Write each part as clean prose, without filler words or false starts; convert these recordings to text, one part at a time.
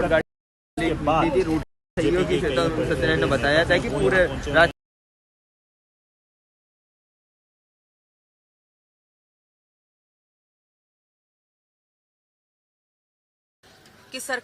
गाड़ी निकली थी, रूट सहयोगी सत्यनारायण ने बताया था कि पूरे राष्ट्र कि सर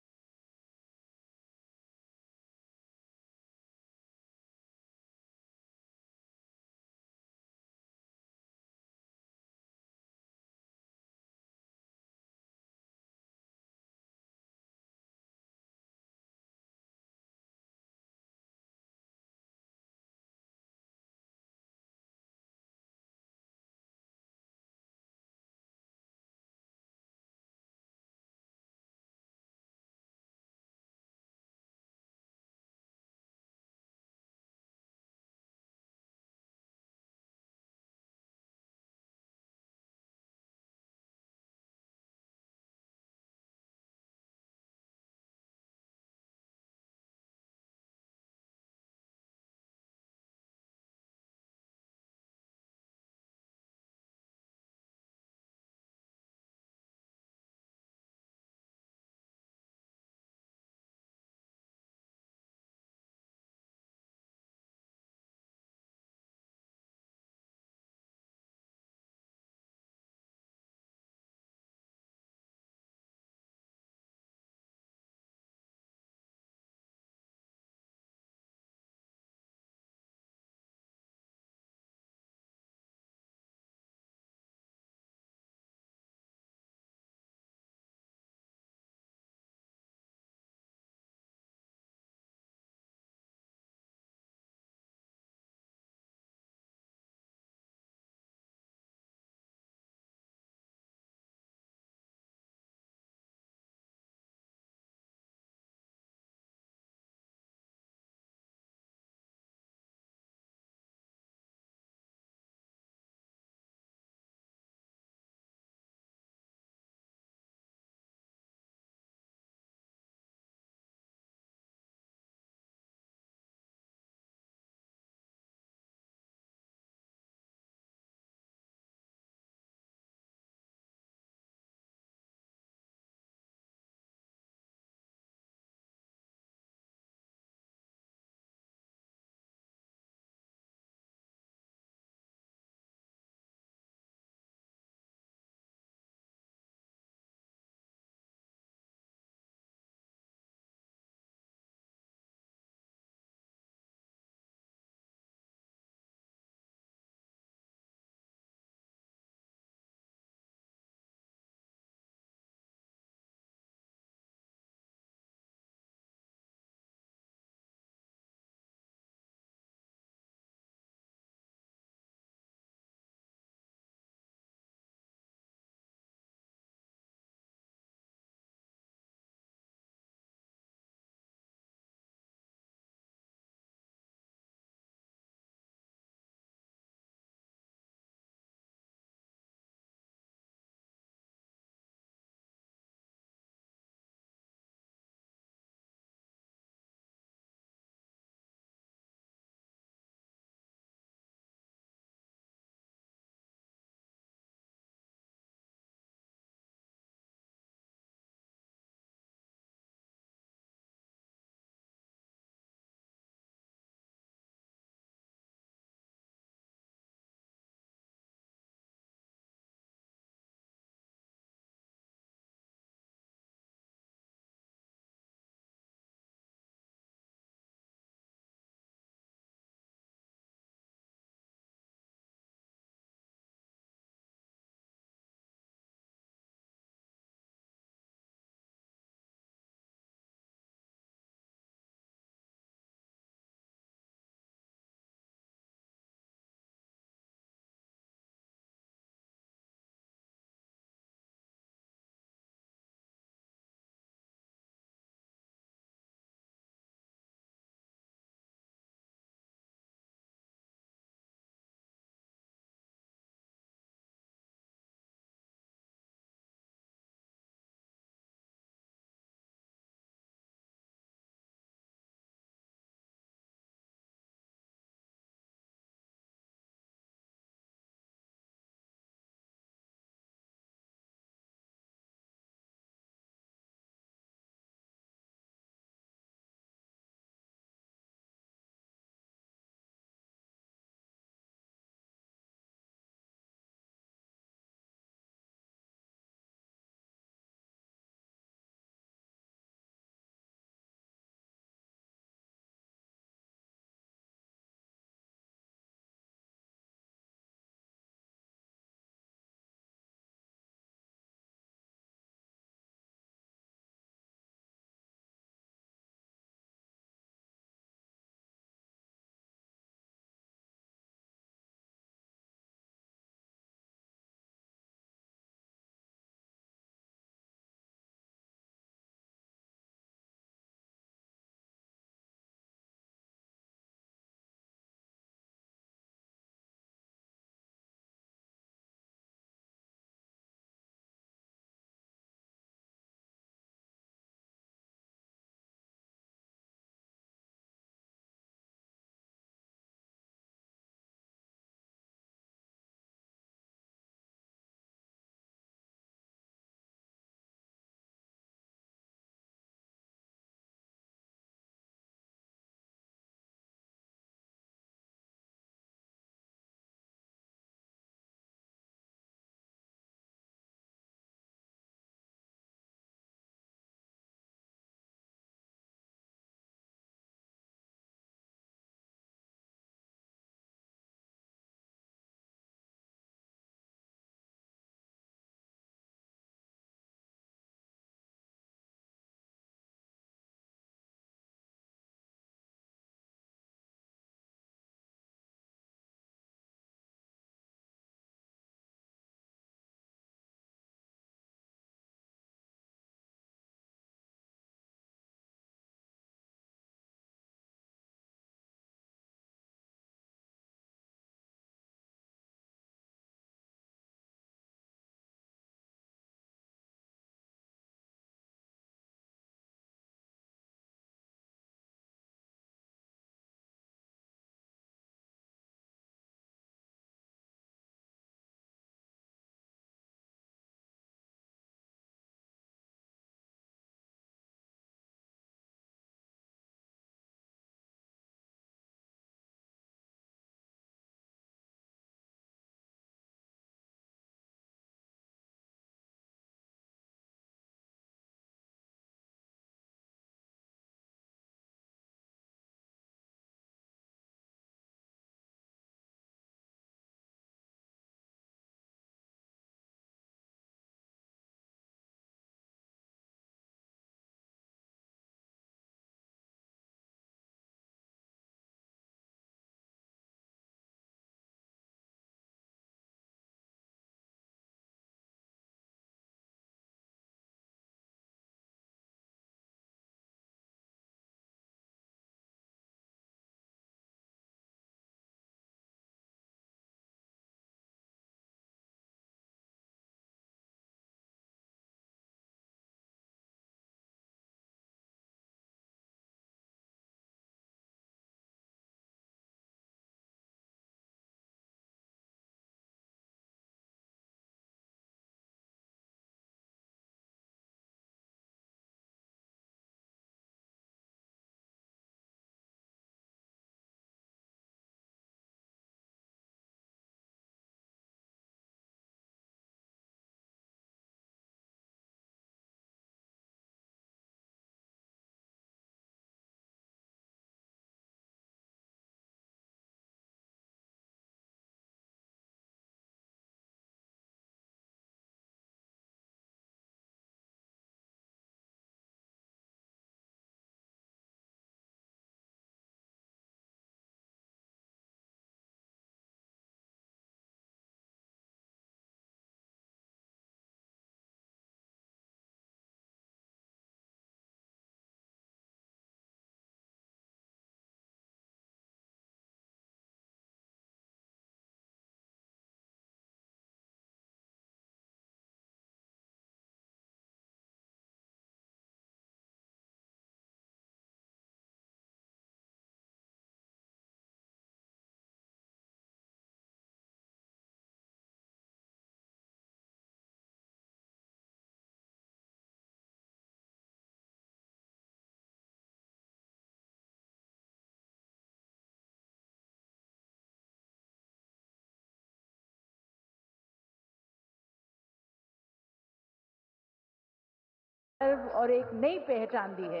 और एक नई पहचान दी है।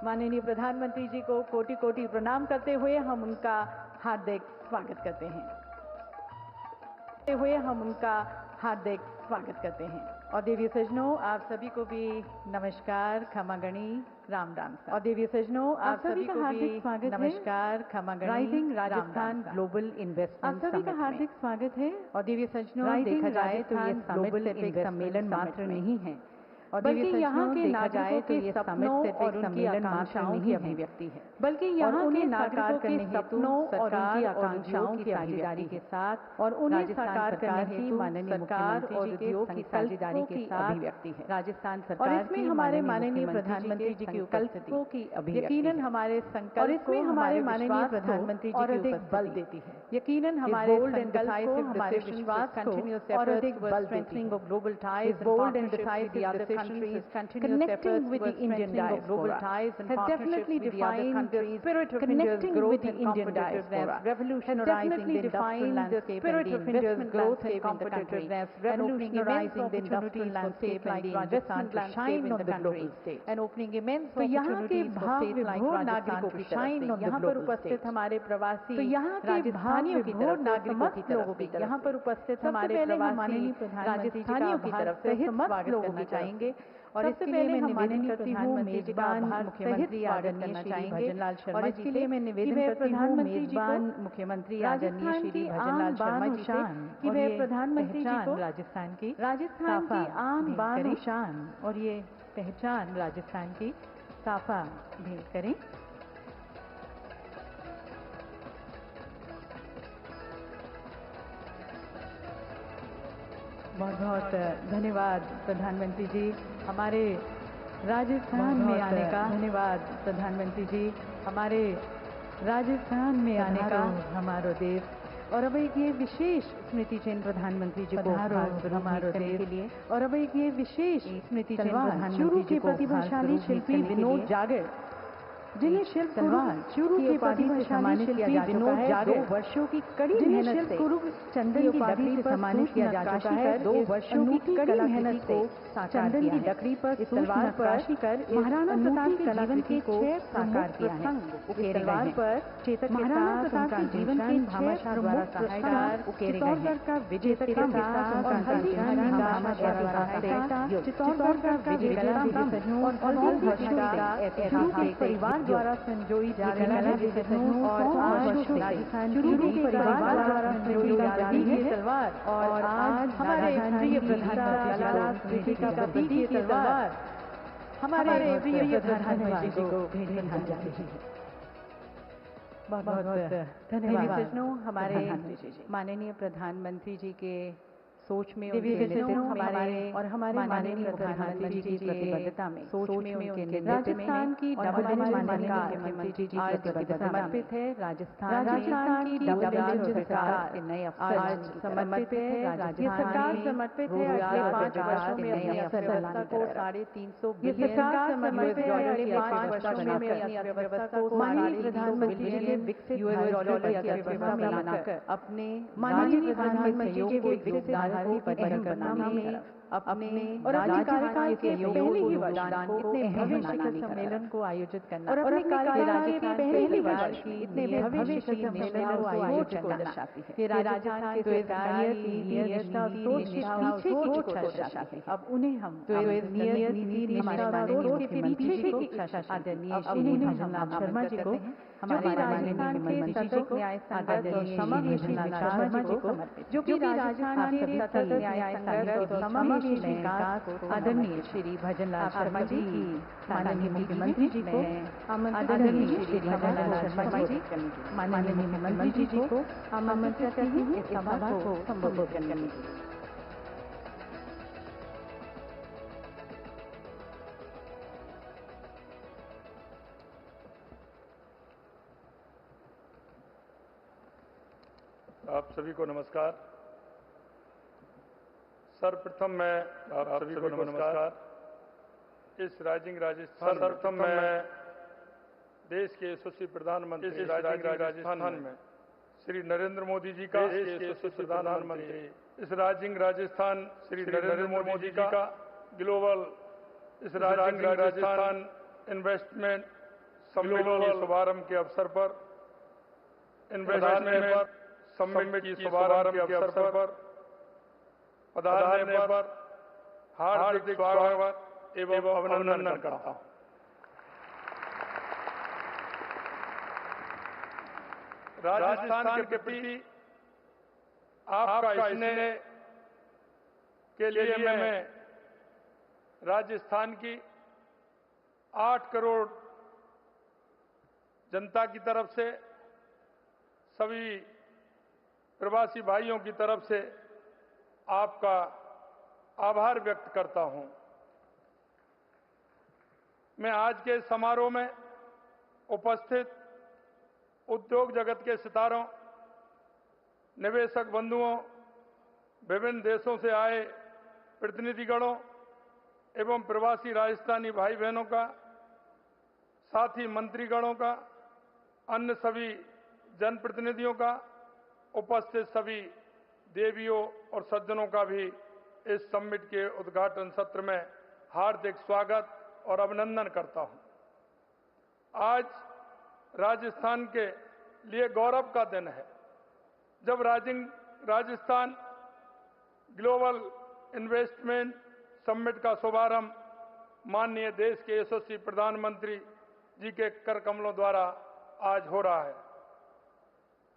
माननीय प्रधानमंत्री जी को कोटि कोटि प्रणाम करते हुए हम उनका हार्दिक स्वागत करते हैं। और देवी सजनों, आप सभी को भी नमस्कार, खमागणी, राम राम। और देवी सजनों, आप सभी को हार्दिक स्वागत है। नमस्कार, खमागणी, राइजिंग राजस्थान ग्लोबल इन्वेस्टमेंट। आप सभी का हार्दिक स्वागत है। और देवी सजनों, देखा जाए तो ये समिट सिर्फ एक सम्मेलन मात्र नहीं है, और बल्कि यहाँ के नागरिकों के सपनों और उनकी आकांक्षाओं की अभिव्यक्ति है। बल्कि यहाँ के नागरिकों के सपनों और उनकी आकांक्षाओं की भागीदारी के साथ और उन्हें साकार करने की माननीय मुख्यमंत्री और उद्योग की साझेदारी के साथ अभिव्यक्ति है। राजस्थान सरकार और इसमें हमारे माननीय प्रधानमंत्री जी की उपस्थिति यकीनन हमारे संकल्प और इसमें हमारे माननीय प्रधानमंत्री जी की उपस्थिति बल देती है। यकीनन हमारे संकल्प को, हमारे विश्वास को और अधिक बल देती है। Global ties, bold and decisive countries connecting with the Indian diaspora has definitely defined the spirit of India's growth and competitiveness, revolutionizing the industrial landscape and the investment landscape in the country, and revolutionizing the industrial landscape like Rajasthan to shine on the global stage, and opening immense opportunities for states like Rajasthan to shine on the global stage. हमारे प्रवासी राजस्थानियों की तरफ से, समस्त लोगों की तरफ से, यहाँ पर उपस्थित हमारे प्रवासी राजस्थानियों की तरफ से समस्त लोगों की चाहेंगे। और इसके लिए मैं निवेदन करती हूँ मेजबान मुख्यमंत्री आदरणीय श्री भजनलाल शर्मा जी से, मैं निवेदन करती हूँ मेजबान मुख्यमंत्री आदरणीय श्री भजनलाल शर्मा जी से कि वे प्रधानमंत्री जी को राजस्थान की आन बान शान और ये पहचान राजस्थान की साफा भेंट करें। बहुत बहुत धन्यवाद प्रधानमंत्री जी हमारे राजस्थान में आने का। धन्यवाद प्रधानमंत्री जी हमारे राजस्थान में आने का, हमारो देश। और अब एक ये विशेष स्मृति चिन्ह प्रधानमंत्री जी को हमारो देश के लिए, और अब एक ये विशेष स्मृति चिन्ह प्रधानमंत्री जी को प्रतिभाशाली शिल्पी विनोद जागर, जिन्हें शिल्प चूरू की उपाधि से सम्मानित किया जा चुका है 2 वर्षों की कड़ी मेहनत से। चंदन की लकड़ी पर सम्मानित किया जा चुका है 2 वर्षों की कड़ी मेहनत से। चंदन की लकड़ी पर इस तलवार पर महाराणा प्रताप की कलाकृति को साकार किया है। इस तलवार पर चेतक महाराणा प्रताप के जीवन के भामाशाह द्वारा सहायकार चित्तौड़गढ़ का विजय के साथ और हल्दी भामाशाह द्वारा सहायता चित्तौड़गढ़ का विजय कला और हल्दी का ऐतिहासिक परिवार द्वारा संजोई जा रही है। और आज राजस्थान चूरू के परिवार द्वारा संजोई जा रही है तलवार, और आज हमारे प्रिय प्रधानमंत्री का प्रतीक ये तलवार हमारे प्रिय प्रधानमंत्री जी को भेंट की जा रही है। बहुत बहुत धन्यवाद। हमारे माननीय प्रधानमंत्री जी के सोच में हमारे और हमारे माननीय प्रधानमंत्री जी की प्रतिबद्धता में, सोच में उनके नेतृत्व में राजस्थान की मुख्यमंत्री जी की प्रतिबद्धता समर्पित है। राजस्थान की डबल सरकार के नए अवसर आज समर्पित है। राजस्थान समर्पित है अगले 5 वर्षों में अपनी अर्थव्यवस्था को 350 बिलियन समर्पित है अगले 5 वर्षों में अपनी अर्थव्यवस्था को माननीय प्रधानमंत्री जी ने विकसित डॉलर की अर्थव्यवस्था में लाकर अपने माननीय प्रधानमंत्री जी के विकसित को बनाने में अपने और अपने कार्यकाल के पहले ही वर्षगांठ को इतने भव्य सम्मेलन को आयोजित करना और अपने कार्यकाल के पहले ही वर्ष की इतने भव्य सम्मेलन को आयोजित करना दर्शाती है। ये राजस्थान के सरकारियत निष्ठा सोच के पीछे दर्शाती है। अब उन्हें हम नियत निष्ठा सोच के पीछे की इच्छा आदरणीय श्री भजनलाल शर्मा जी को हमारे राजस्थान के सतत न्याय संगत और समग्र श्री शर्मा जी को जो कि राजस्थान के सतत न्याय संगत और समग्र विकास आदरणीय श्री भजनलाल शर्मा जी की माननीय मुख्यमंत्री जी को आदरणीय श्री भजनलाल शर्मा जी माननीय मुख्यमंत्री जी को आमंत्रित करती हूँ इस सभा को संबोधित करने के लिए। आप सभी को नमस्कार। सर्वप्रथम मैं आप सभी को नमस्कार। इस राइजिंग राजस्थान सर्वप्रथम मैं देश के यशस्वी प्रधानमंत्री इस राजस्थान में श्री नरेंद्र मोदी जी का यशस्वी प्रधानमंत्री इस राइजिंग राजस्थान श्री नरेंद्र मोदी जी का ग्लोबल इस राजस्थान इन्वेस्टमेंट समिट के शुभारंभ के अवसर पर इन्वेस्टमेंट समिट की शुभारंभ के अवसर पर पधारने पर हार्दिक स्वागत एवं अभिनंदन करता हूं। राजस्थान के प्रति आपका स्नेह के लिए मैं राजस्थान की 8 करोड़ जनता की तरफ से, सभी प्रवासी भाइयों की तरफ से आपका आभार व्यक्त करता हूं। मैं आज के समारोह में उपस्थित उद्योग जगत के सितारों, निवेशक बंधुओं, विभिन्न देशों से आए प्रतिनिधिगणों एवं प्रवासी राजस्थानी भाई बहनों का, साथ ही मंत्रीगणों का, अन्य सभी जनप्रतिनिधियों का, उपस्थित सभी देवियों और सज्जनों का भी इस समिट के उद्घाटन सत्र में हार्दिक स्वागत और अभिनंदन करता हूं। आज राजस्थान के लिए गौरव का दिन है, जब राजस्थान ग्लोबल इन्वेस्टमेंट समिट का शुभारंभ माननीय देश के यशस्वी प्रधानमंत्री जी के कर कमलों द्वारा आज हो रहा है।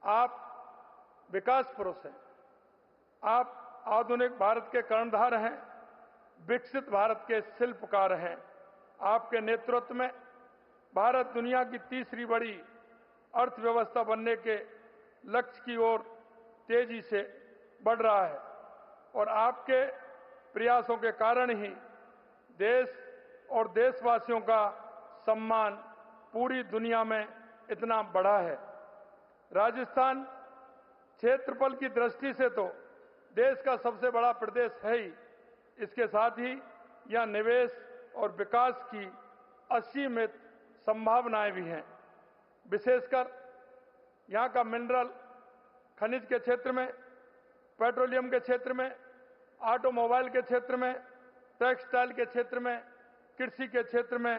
आप विकास पुरुष हैं, आप आधुनिक भारत के कर्णधार हैं, विकसित भारत के शिल्पकार हैं। आपके नेतृत्व में भारत दुनिया की तीसरी बड़ी अर्थव्यवस्था बनने के लक्ष्य की ओर तेजी से बढ़ रहा है और आपके प्रयासों के कारण ही देश और देशवासियों का सम्मान पूरी दुनिया में इतना बढ़ा है। राजस्थान क्षेत्रफल की दृष्टि से तो देश का सबसे बड़ा प्रदेश है ही, इसके साथ ही यह निवेश और विकास की असीमित संभावनाएं भी हैं। विशेषकर यहां का मिनरल खनिज के क्षेत्र में, पेट्रोलियम के क्षेत्र में, ऑटोमोबाइल के क्षेत्र में, टेक्सटाइल के क्षेत्र में, कृषि के क्षेत्र में,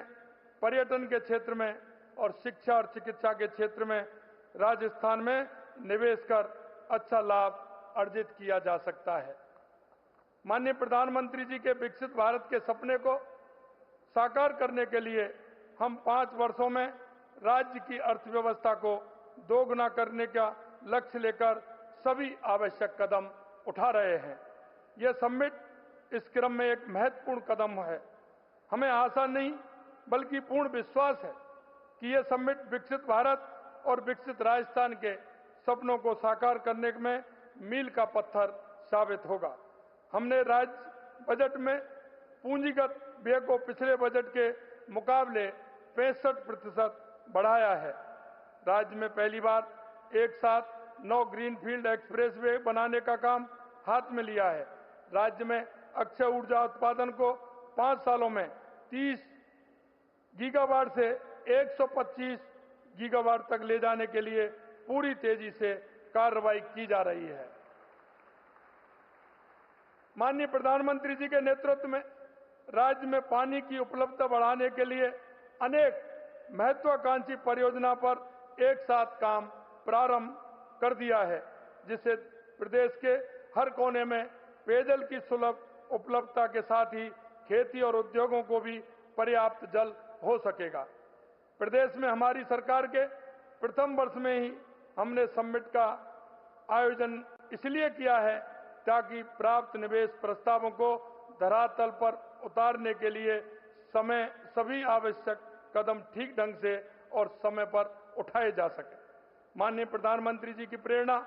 पर्यटन के क्षेत्र में और शिक्षा और चिकित्सा के क्षेत्र में राजस्थान में निवेश कर अच्छा लाभ अर्जित किया जा सकता है। माननीय प्रधानमंत्री जी के विकसित भारत के सपने को साकार करने के लिए हम 5 वर्षों में राज्य की अर्थव्यवस्था को दोगुना करने का लक्ष्य लेकर सभी आवश्यक कदम उठा रहे हैं। यह समिट इस क्रम में एक महत्वपूर्ण कदम है। हमें आशा नहीं बल्कि पूर्ण विश्वास है कि यह समिट विकसित भारत और विकसित राजस्थान के सपनों को साकार करने में मील का पत्थर साबित होगा। हमने राज्य बजट में पूंजीगत व्यय को पिछले बजट के मुकाबले 65% बढ़ाया है। राज्य में पहली बार एक साथ 9 ग्रीनफील्ड एक्सप्रेस वे बनाने का काम हाथ में लिया है। राज्य में अक्षय ऊर्जा उत्पादन को 5 सालों में 30 गीगावाट से 125 गीगावाट तक ले जाने के लिए पूरी तेजी से कार्रवाई की जा रही है। माननीय प्रधानमंत्री जी के नेतृत्व में राज्य में पानी की उपलब्धता बढ़ाने के लिए अनेक महत्वाकांक्षी परियोजना पर एक साथ काम प्रारंभ कर दिया है, जिससे प्रदेश के हर कोने में पेयजल की सुलभ उपलब्धता के साथ ही खेती और उद्योगों को भी पर्याप्त जल हो सकेगा। प्रदेश में हमारी सरकार के प्रथम वर्ष में ही हमने समिट का आयोजन इसलिए किया है ताकि प्राप्त निवेश प्रस्तावों को धरातल पर उतारने के लिए सभी आवश्यक कदम ठीक ढंग से और समय पर उठाए जा सके। माननीय प्रधानमंत्री जी की प्रेरणा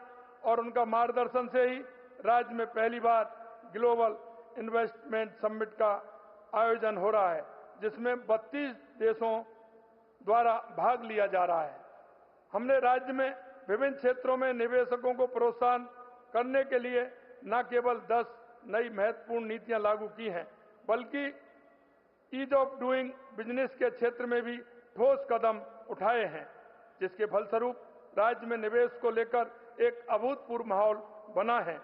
और उनका मार्गदर्शन से ही राज्य में पहली बार ग्लोबल इन्वेस्टमेंट समिट का आयोजन हो रहा है, जिसमें 32 देशों द्वारा भाग लिया जा रहा है। हमने राज्य में विभिन्न क्षेत्रों में निवेशकों को प्रोत्साहन करने के लिए न केवल 10 नई महत्वपूर्ण नीतियां लागू की हैं, बल्कि ईज ऑफ डूइंग बिजनेस के क्षेत्र में भी ठोस कदम उठाए हैं, जिसके फलस्वरूप राज्य में निवेश को लेकर एक अभूतपूर्व माहौल बना है।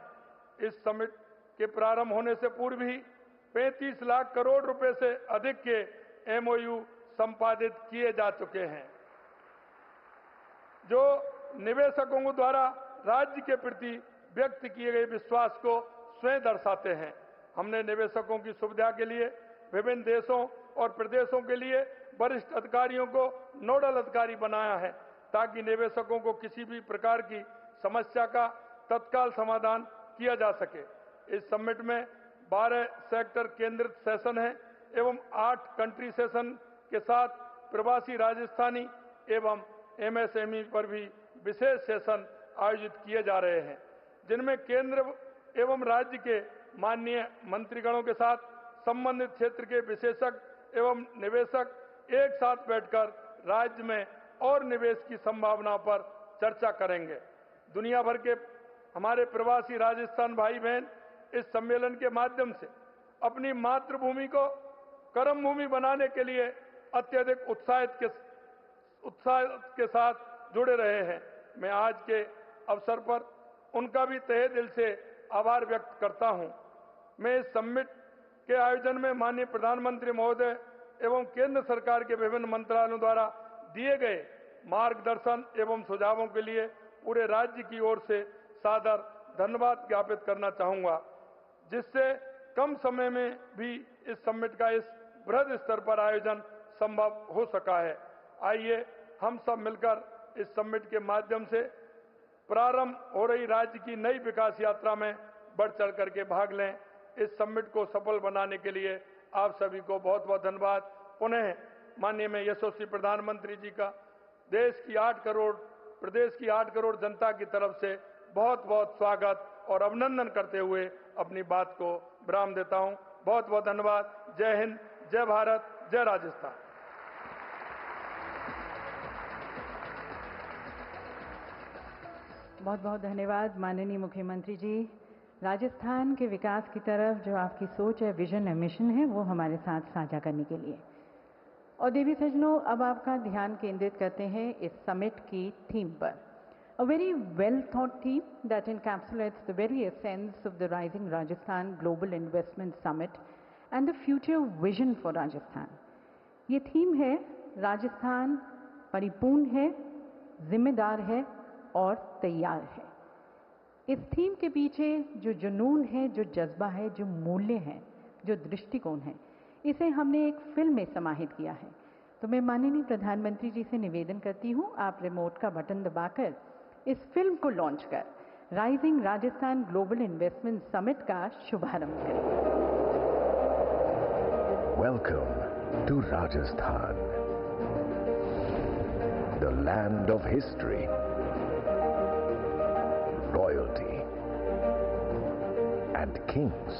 इस समिट के प्रारंभ होने से पूर्व ही 35 लाख करोड़ रुपए से अधिक के एमओयू संपादित किए जा चुके हैं, जो निवेशकों द्वारा राज्य के प्रति व्यक्त किए गए विश्वास को स्वयं दर्शाते हैं। हमने निवेशकों की सुविधा के लिए विभिन्न देशों और प्रदेशों के लिए वरिष्ठ अधिकारियों को नोडल अधिकारी बनाया है, ताकि निवेशकों को किसी भी प्रकार की समस्या का तत्काल समाधान किया जा सके। इस समिट में 12 सेक्टर केंद्रित सेशन है एवं 8 कंट्री सेशन के साथ प्रवासी राजस्थानी एवं एमएसएमई पर भी विशेष सेशन आयोजित किए जा रहे हैं, जिनमें केंद्र एवं राज्य के माननीय मंत्रीगणों के साथ संबंधित क्षेत्र के विशेषज्ञ एवं निवेशक एक साथ बैठकर राज्य में और निवेश की संभावनाओं पर चर्चा करेंगे। दुनिया भर के हमारे प्रवासी राजस्थान भाई बहन इस सम्मेलन के माध्यम से अपनी मातृभूमि को कर्म भूमि बनाने के लिए अत्यधिक उत्साह के साथ जुड़े रहे हैं। मैं आज के अवसर पर उनका भी तहे दिल से आभार व्यक्त करता हूं। मैं इस समिट के आयोजन में माननीय प्रधानमंत्री महोदय एवं केंद्र सरकार के विभिन्न मंत्रालयों द्वारा दिए गए मार्गदर्शन एवं सुझावों के लिए पूरे राज्य की ओर से सादर धन्यवाद ज्ञापित करना चाहूंगा, जिससे कम समय में भी इस समिट का इस बृहद स्तर पर आयोजन संभव हो सका है। आइए हम सब मिलकर इस समिट के माध्यम से प्रारंभ हो रही राज्य की नई विकास यात्रा में बढ़ चढ़ करके भाग लें। इस समिट को सफल बनाने के लिए आप सभी को बहुत बहुत धन्यवाद। पुनः माननीय मैं यशस्वी प्रधानमंत्री जी का प्रदेश की 8 करोड़ जनता की तरफ से बहुत बहुत स्वागत और अभिनंदन करते हुए अपनी बात को विराम देता हूं। बहुत बहुत धन्यवाद। जय हिंद, जय भारत, जय राजस्थान। बहुत बहुत धन्यवाद माननीय मुख्यमंत्री जी। राजस्थान के विकास की तरफ जो आपकी सोच है, विजन है, मिशन है, वो हमारे साथ साझा करने के लिए। और देवी सज्जनों, अब आपका ध्यान केंद्रित करते हैं इस समिट की थीम पर। A very well thought theme that encapsulates the very essence of the Rising Rajasthan Global Investment Summit and the future vision for Rajasthan. ये थीम है राजस्थान परिपूर्ण है, जिम्मेदार है और तैयार है। इस थीम के पीछे जो जुनून है, जो जज्बा है, जो मूल्य है, जो दृष्टिकोण है, इसे हमने एक फिल्म में समाहित किया है। तो मैं माननीय प्रधानमंत्री जी से निवेदन करती हूँ, आप रिमोट का बटन दबाकर इस फिल्म को लॉन्च कर rising Rajasthan global investment summit का शुभारंभ करें। Welcome to Rajasthan, the land of history, royalty and kings,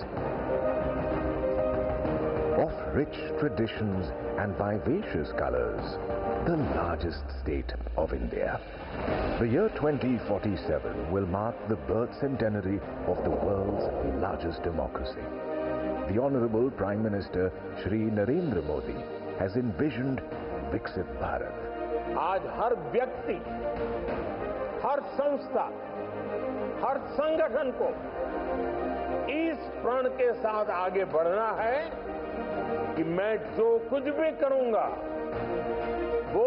of rich traditions and vivacious colors, the largest state of India. The year 2047 will mark the birth centenary of the world's largest democracy. The Honorable Prime Minister Shri Narendra Modi has envisioned Viksit Bharat. आज हर व्यक्ति, हर संस्था, हर संगठन को इस प्रण के साथ आगे बढ़ना है कि मैं जो कुछ भी करूंगा वो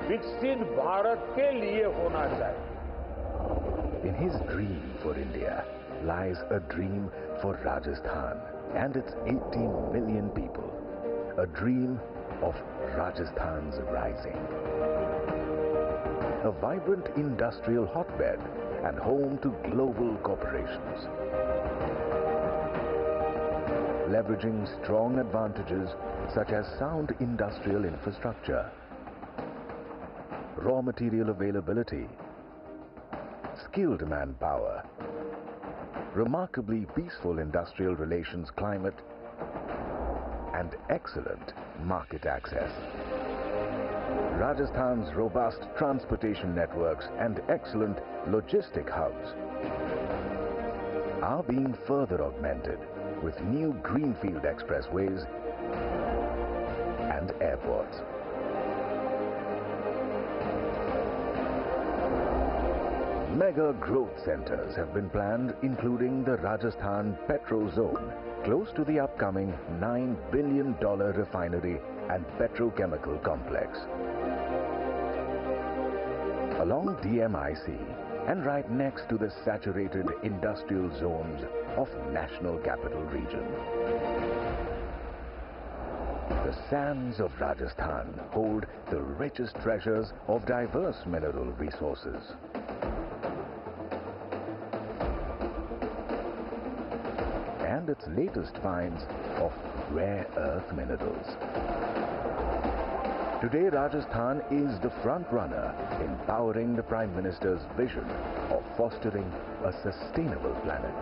विकसित भारत के लिए होना चाहिए। In his dream for India lies a dream for Rajasthan and its 18 million people. A dream of Rajasthan's rising. A vibrant industrial hotbed and home to global corporations. Leveraging strong advantages such as sound industrial infrastructure, raw material availability, skilled manpower, remarkably peaceful industrial relations climate, and excellent market access. Rajasthan's robust transportation networks and excellent logistic hubs are being further augmented with new greenfield expressways and airports. Mega growth centers have been planned, including the Rajasthan Petro Zone, close to the upcoming $9 billion refinery and petrochemical complex. Along DMIC and right next to the saturated industrial zones of National Capital Region. The sands of Rajasthan hold the richest treasures of diverse mineral resources. And its latest finds of rare earth minerals. Today, Rajasthan is the front runner in powering the Prime Minister's vision of fostering a sustainable planet.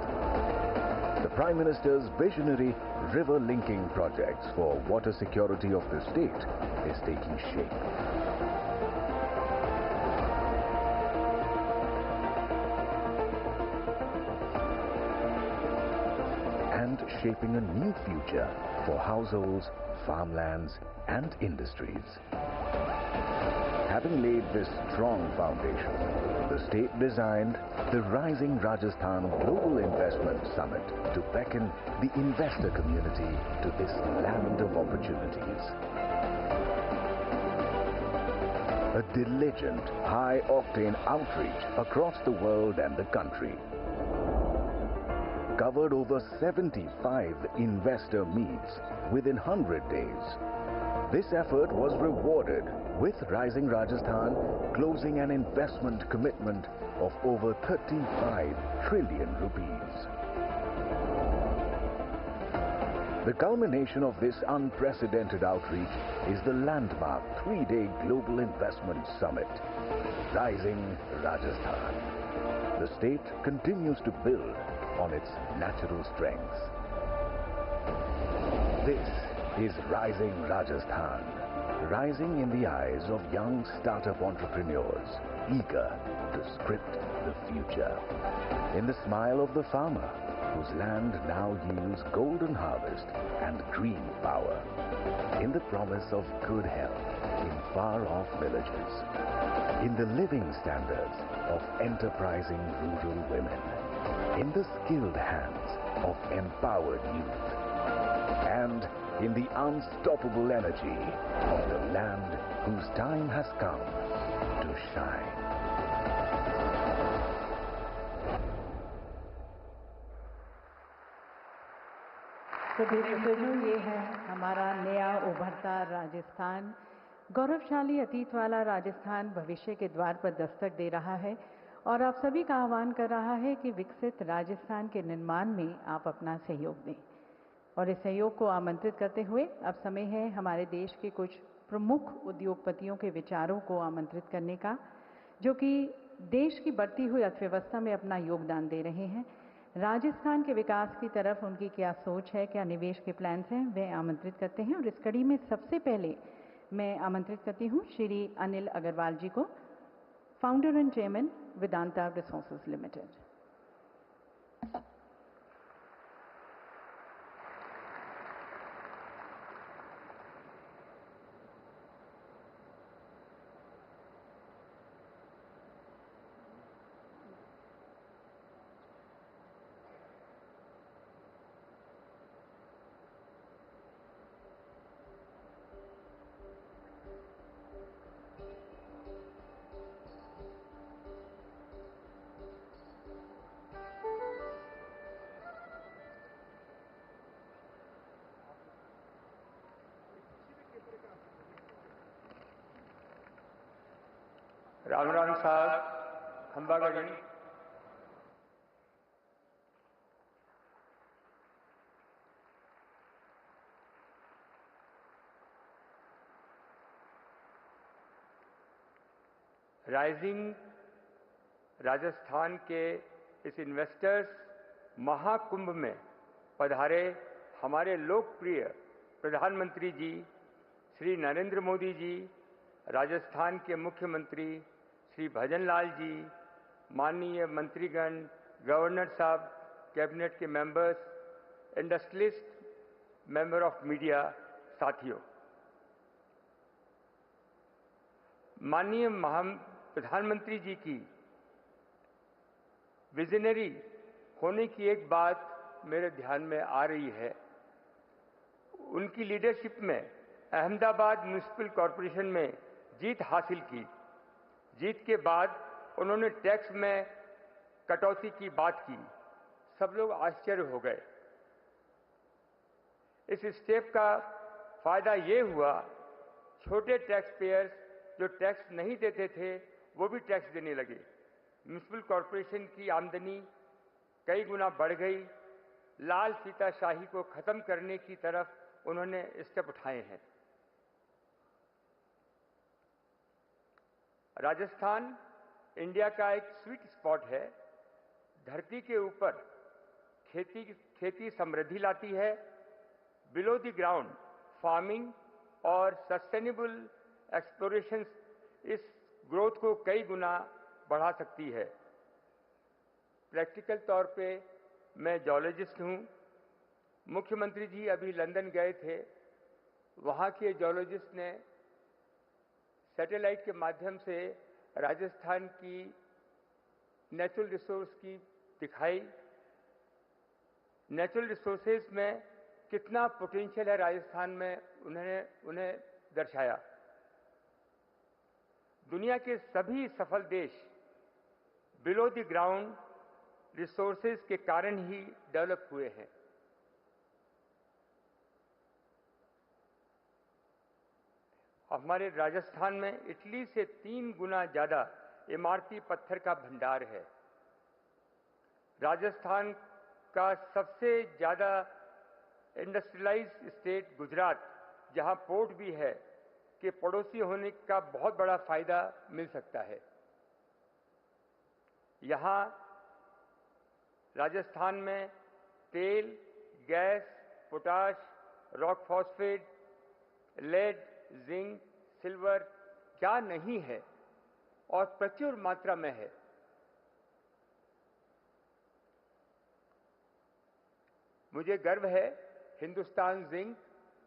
The Prime Minister's visionary river linking projects for water security of the state is taking shape. And shaping a new future for households, farmlands and industries. Having laid this strong foundation, the state designed the Rising Rajasthan Global Investment Summit to beckon the investor community to this land of opportunities. A diligent, high-octane outreach across the world and the country. Covered over 75 investor meets within 100 days. This effort was rewarded with Rising Rajasthan closing an investment commitment of over 35 trillion rupees. The culmination of this unprecedented outreach is the landmark 3-day Global Investment Summit, Rising Rajasthan. The state continues to build on its natural strengths. This is Rising Rajasthan, rising in the eyes of young startup entrepreneurs, eager to script the future. In the smile of the farmer, whose land now yields golden harvest and green power. In the promise of good health in far-off villages. In the living standards of enterprising rural women. In the skilled hands of empowered youth. And in the unstoppable energy of the land whose time has come to shine. तो दर्शकों, ये है हमारा नया उभरता राजस्थान। गौरवशाली अतीत वाला राजस्थान भविष्य के द्वार पर दस्तक दे रहा है और आप सभी का आह्वान कर रहा है कि विकसित राजस्थान के निर्माण में आप अपना सहयोग दें। और इस सहयोग को आमंत्रित करते हुए अब समय है हमारे देश के कुछ प्रमुख उद्योगपतियों के विचारों को आमंत्रित करने का, जो कि देश की बढ़ती हुई अर्थव्यवस्था में अपना योगदान दे रहे हैं। राजस्थान के विकास की तरफ उनकी क्या सोच है, क्या निवेश के प्लान्स हैं, वे आमंत्रित करते हैं। और इस कड़ी में सबसे पहले मैं आमंत्रित करती हूँ श्री अनिल अग्रवाल जी को, founder and chairman Vedanta resources limited. Ram Ram साहब, खंबागढ़ी। राइजिंग राजस्थान के इस इन्वेस्टर्स महाकुंभ में पधारे हमारे लोकप्रिय प्रधानमंत्री जी श्री नरेंद्र मोदी जी, राजस्थान के मुख्यमंत्री श्री भजन लाल जी, माननीय मंत्रीगण, गवर्नर साहब, कैबिनेट के members, industrialist, member of media, साथियों, माननीय प्रधानमंत्री जी की विजनरी होने की एक बात मेरे ध्यान में आ रही है, उनकी लीडरशिप में अहमदाबाद म्युनिसिपल कॉरपोरेशन में जीत हासिल की। जीत के बाद उन्होंने टैक्स में कटौती की बात की। सब लोग आश्चर्य हो गए। इस स्टेप का फायदा ये हुआ, छोटे टैक्स पेयर्स जो टैक्स नहीं देते थे वो भी टैक्स देने लगे। म्युनिसिपल कॉरपोरेशन की आमदनी कई गुना बढ़ गई। लाल फीताशाही को खत्म करने की तरफ उन्होंने स्टेप उठाए हैं। राजस्थान इंडिया का एक स्वीट स्पॉट है। धरती के ऊपर खेती समृद्धि लाती है। बिलो द ग्राउंड फार्मिंग और सस्टेनेबल एक्सप्लोरेशन इस ग्रोथ को कई गुना बढ़ा सकती है। प्रैक्टिकल तौर पे मैं जियोलॉजिस्ट हूँ। मुख्यमंत्री जी अभी लंदन गए थे। वहाँ के जियोलॉजिस्ट ने सैटेलाइट के माध्यम से राजस्थान की नेचुरल रिसोर्स की दिखाई। नेचुरल रिसोर्सेज में कितना पोटेंशियल है राजस्थान में, उन्हें दर्शाया। दुनिया के सभी सफल देश बिलो द ग्राउंड रिसोर्सेज के कारण ही डेवलप हुए हैं। हमारे राजस्थान में इटली से 3 गुना ज्यादा इमारती पत्थर का भंडार है। राजस्थान का सबसे ज्यादा इंडस्ट्रियलाइज्ड स्टेट गुजरात, जहां पोर्ट भी है, के पड़ोसी होने का बहुत बड़ा फायदा मिल सकता है। यहां राजस्थान में तेल, gas, potash, rock phosphate, lead, zinc, silver क्या नहीं है और प्रचुर मात्रा में है। मुझे गर्व है, हिंदुस्तान जिंक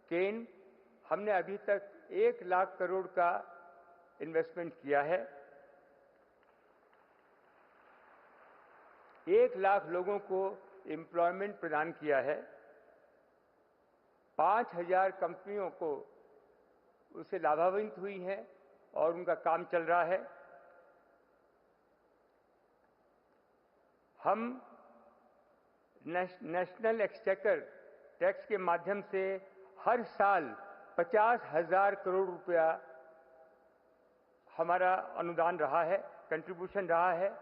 केन हमने अभी तक 1 लाख करोड़ का इन्वेस्टमेंट किया है। 1 लाख लोगों को एम्प्लॉयमेंट प्रदान किया है। 5000 कंपनियों को उससे लाभान्वित हुई हैं और उनका काम चल रहा है। हम नेशनल एक्सचेकर टैक्स के माध्यम से हर साल 50,000 करोड़ रुपया हमारा अनुदान रहा है, कंट्रीब्यूशन रहा है।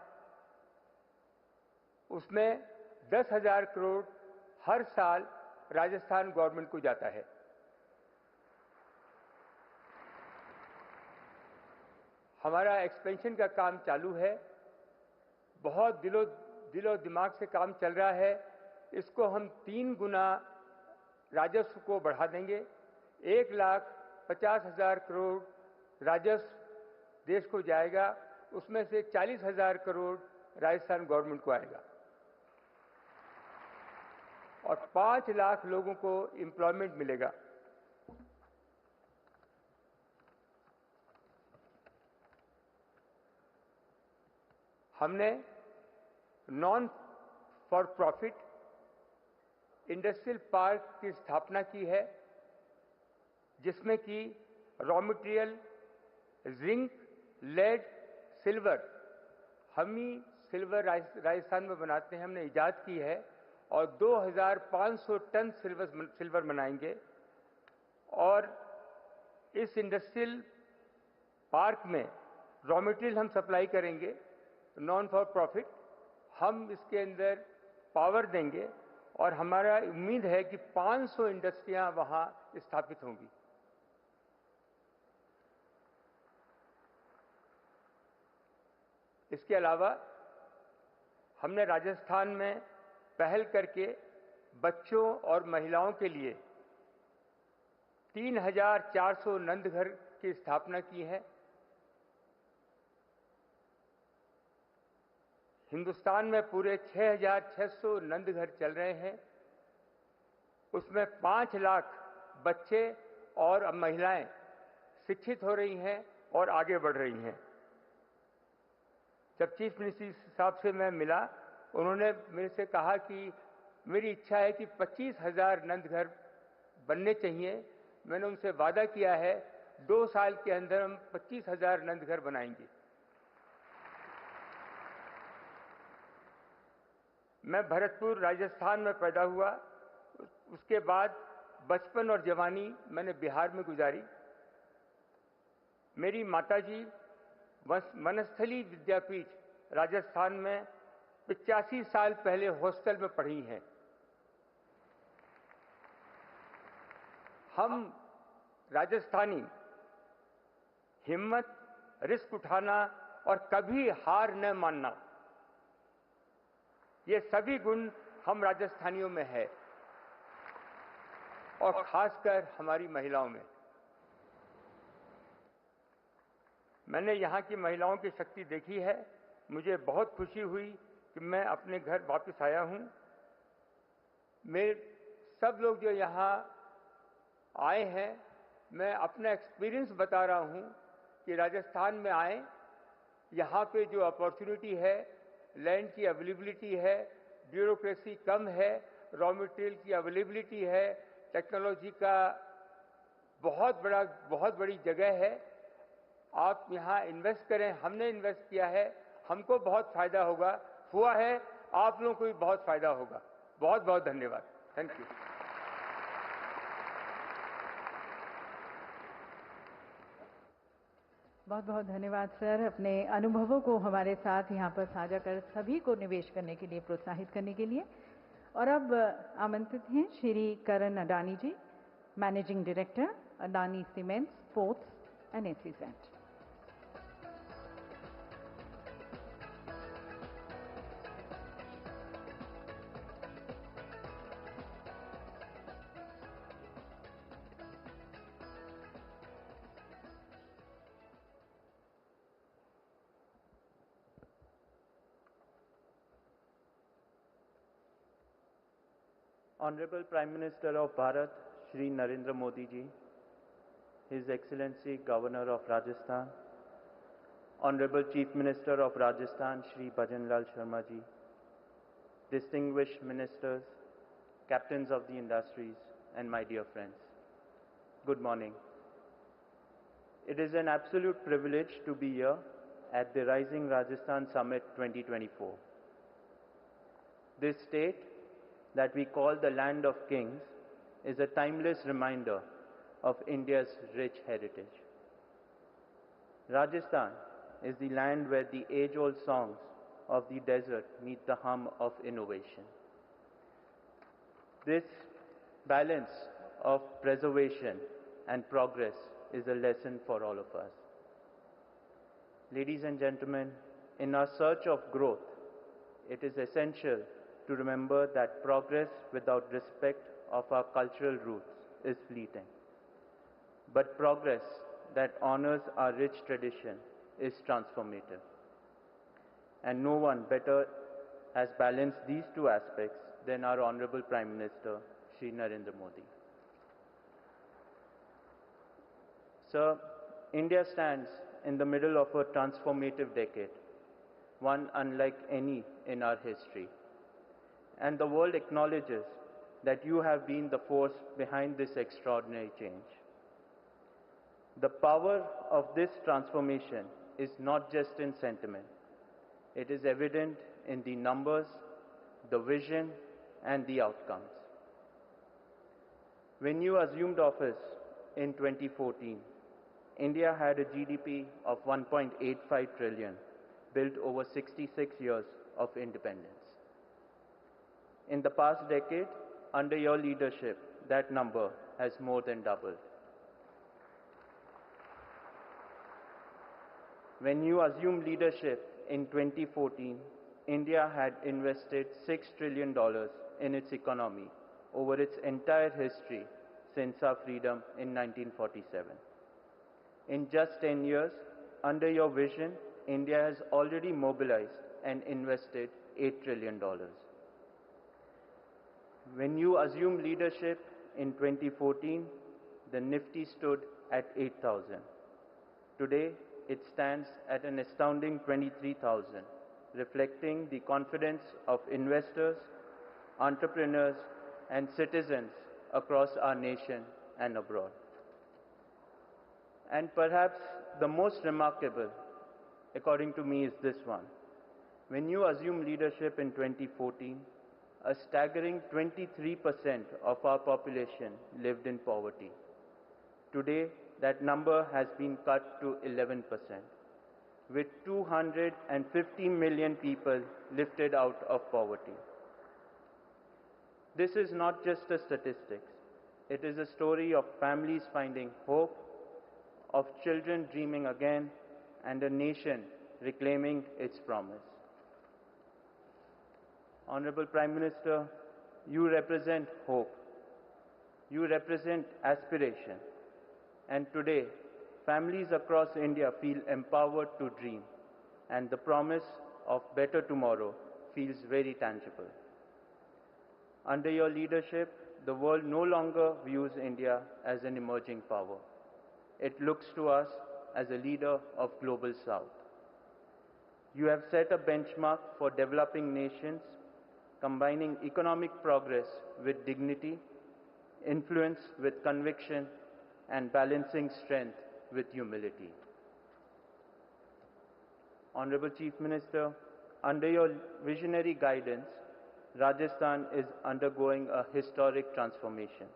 उसमें 10,000 करोड़ हर साल राजस्थान गवर्नमेंट को जाता है। हमारा एक्सपेंशन का काम चालू है। बहुत दिलो दिमाग से काम चल रहा है। इसको हम 3 गुना राजस्व को बढ़ा देंगे। 1,50,000 करोड़ राजस्व देश को जाएगा, उसमें से 40,000 करोड़ राजस्थान गवर्नमेंट को आएगा और 5 लाख लोगों को एम्प्लॉयमेंट मिलेगा। हमने non for profit industrial park की स्थापना की है, जिसमें कि raw material zinc, lead, silver, हम ही सिल्वर राजस्थान में बनाते हैं, हमने इजाद की है और 2500 टन सिल्वर बनाएंगे। और इस इंडस्ट्रियल पार्क में रॉ मटेरियल हम सप्लाई करेंगे नॉन फॉर प्रॉफिट। हम इसके अंदर पावर देंगे और हमारा उम्मीद है कि 500 इंडस्ट्रियां वहां स्थापित होंगी। इसके अलावा हमने राजस्थान में पहल करके बच्चों और महिलाओं के लिए 3,400 नंदघर की स्थापना की है। हिंदुस्तान में पूरे 6,600 नंदघर चल रहे हैं। उसमें 5 लाख बच्चे और महिलाएं शिक्षित हो रही हैं और आगे बढ़ रही हैं। जब चीफ मिनिस्टर साहब से मैं मिला, उन्होंने मेरे से कहा कि मेरी इच्छा है कि 25,000 नंद घर बनने चाहिए। मैंने उनसे वादा किया है 2 साल के अंदर हम 25,000 नंद घर बनाएंगे। मैं भरतपुर राजस्थान में पैदा हुआ। उसके बाद बचपन और जवानी मैंने बिहार में गुजारी। मेरी माताजी वनस्थली विद्यापीठ राजस्थान में 85 साल पहले हॉस्टल में पढ़ी हैं। हम राजस्थानी हिम्मत, रिस्क उठाना और कभी हार न मानना, ये सभी गुण हम राजस्थानियों में है और खासकर हमारी महिलाओं में। मैंने यहाँ की महिलाओं की शक्ति देखी है। मुझे बहुत खुशी हुई कि मैं अपने घर वापस आया हूँ। मेरे सब लोग जो यहाँ आए हैं, मैं अपना एक्सपीरियंस बता रहा हूँ कि राजस्थान में आए, यहाँ पे जो अपॉर्चुनिटी है, लैंड की अवेलेबिलिटी है, ब्यूरोक्रेसी कम है, रॉ मटेरियल की अवेलेबिलिटी है, टेक्नोलॉजी का बहुत बड़ी जगह है। आप यहाँ इन्वेस्ट करें। हमने इन्वेस्ट किया है, हमको बहुत फायदा होगा, हुआ है, आप लोगों को भी बहुत फायदा होगा। बहुत बहुत धन्यवाद। Thank you. बहुत बहुत धन्यवाद सर, अपने अनुभवों को हमारे साथ यहाँ पर साझा कर सभी को निवेश करने के लिए प्रोत्साहित करने के लिए। और अब आमंत्रित हैं Shri Karan Adani ji, managing director, Adani cements, ports and SEZ। Honorable Prime Minister of Bharat, Shri Narendra Modi ji, His Excellency Governor of Rajasthan, Honorable Chief Minister of Rajasthan, Shri Bhajan Lal Sharma ji, distinguished ministers, captains of the industries, and my dear friends, good morning. It is an absolute privilege to be here at the Rising Rajasthan Summit 2024. This state that we call the land of kings is a timeless reminder of India's rich heritage. Rajasthan is the land where the age-old songs of the desert meet the hum of innovation. This balance of preservation and progress is a lesson for all of us. Ladies and gentlemen, in our search of growth, it is essential to remember that progress without respect of our cultural roots is fleeting. But progress that honors our rich tradition is transformative. And no one better has balanced these two aspects than our Honorable Prime Minister, Shri Narendra Modi. Sir, India stands in the middle of a transformative decade, one unlike any in our history. And the world acknowledges that you have been the force behind this extraordinary change. The power of this transformation is not just in sentiment. It is evident in the numbers, the vision, and the outcomes. When you assumed office in 2014, India had a GDP of 1.85 trillion, built over 66 years of independence. In the past decade, under your leadership, that number has more than doubled. When you assumed leadership in 2014, India had invested $6 trillion in its economy over its entire history since our freedom in 1947. In just 10 years, under your vision, India has already mobilized and invested $8 trillion. When you assumed leadership in 2014, the Nifty stood at 8,000. Today, it stands at an astounding 23,000, reflecting the confidence of investors entrepreneurs, and citizens across our nation and abroad. And perhaps the most remarkable, according to me, is this one. When you assumed leadership in 2014, a staggering 23% of our population lived in poverty. Today, that number has been cut to 11%, with 250 million people lifted out of poverty. This is not just a statistics. It is a story of families finding hope, of children dreaming again, and a nation reclaiming its promise. Honorable Prime Minister, you represent hope. You represent aspiration. And today, families across India feel empowered to dream, and the promise of better tomorrow feels very tangible. Under your leadership, the world no longer views India as an emerging power. It looks to us as a leader of Global South. You have set a benchmark for developing nations, combining economic progress with dignity, influence with conviction, and balancing strength with humility. Honorable Chief Minister, under your visionary guidance, Rajasthan is undergoing a historic transformation.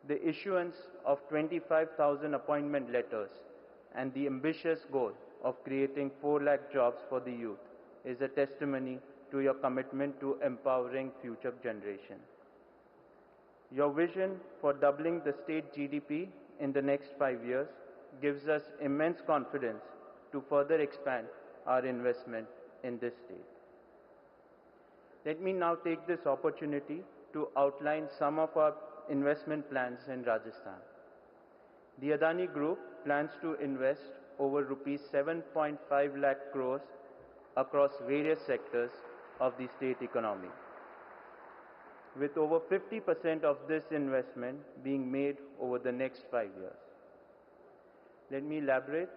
The issuance of 25,000 appointment letters and the ambitious goal of creating 4 lakh jobs for the youth is a testimony to your commitment to empowering future generations. Your vision for doubling the state GDP in the next 5 years gives us immense confidence to further expand our investment in this state. Let me now take this opportunity to outline some of our investment plans in Rajasthan. The Adani Group plans to invest over rupees 7.5 lakh crores across various sectors of the state economy, with over 50% of this investment being made over the next 5 years. Let me elaborate.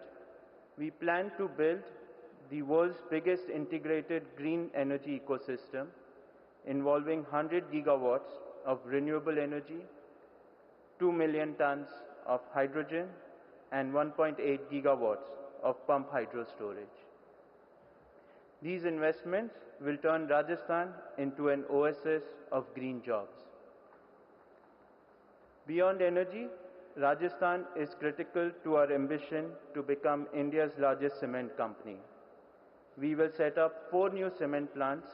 We plan to build the world's biggest integrated green energy ecosystem involving 100 gigawatts of renewable energy, 2 million tons of hydrogen, and 1.8 gigawatts of pump hydro storage. These investments will turn Rajasthan into an oasis of green jobs. Beyond energy, Rajasthan is critical to our ambition to become India's largest cement company. We will set up 4 new cement plants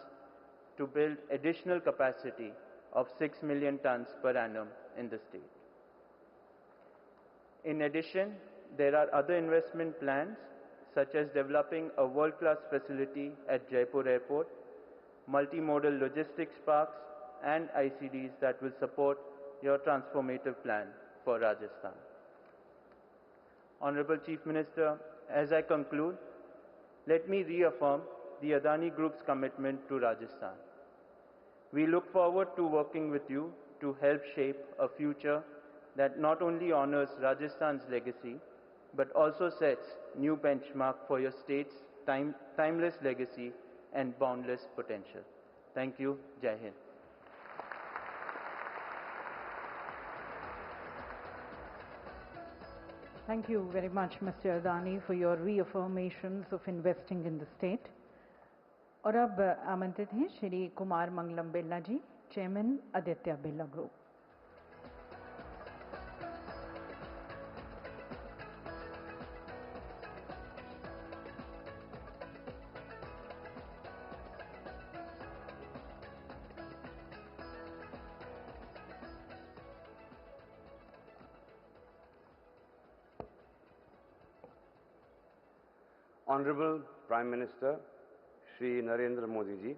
to build additional capacity of 6 million tons per annum in the state. In addition, there are other investment plans such as developing a world-class facility at Jaipur Airport, multimodal logistics parks, and ICDs that will support your transformative plan for Rajasthan. Honorable Chief Minister, as I conclude, let me reaffirm the Adani Group's commitment to Rajasthan. We look forward to working with you to help shape a future that not only honors Rajasthan's legacy, but also sets new benchmark for your state's timeless legacy and boundless potential. Thank you. Jai Hind. Thank you very much, Mr. Adani, for your reaffirmations of investing in the state. और अब आमंत्रित हैं Shri Kumar Mangalam Birla ji, chairman Aditya Birla group. Honorable Prime Minister Shri Narendra Modi ji,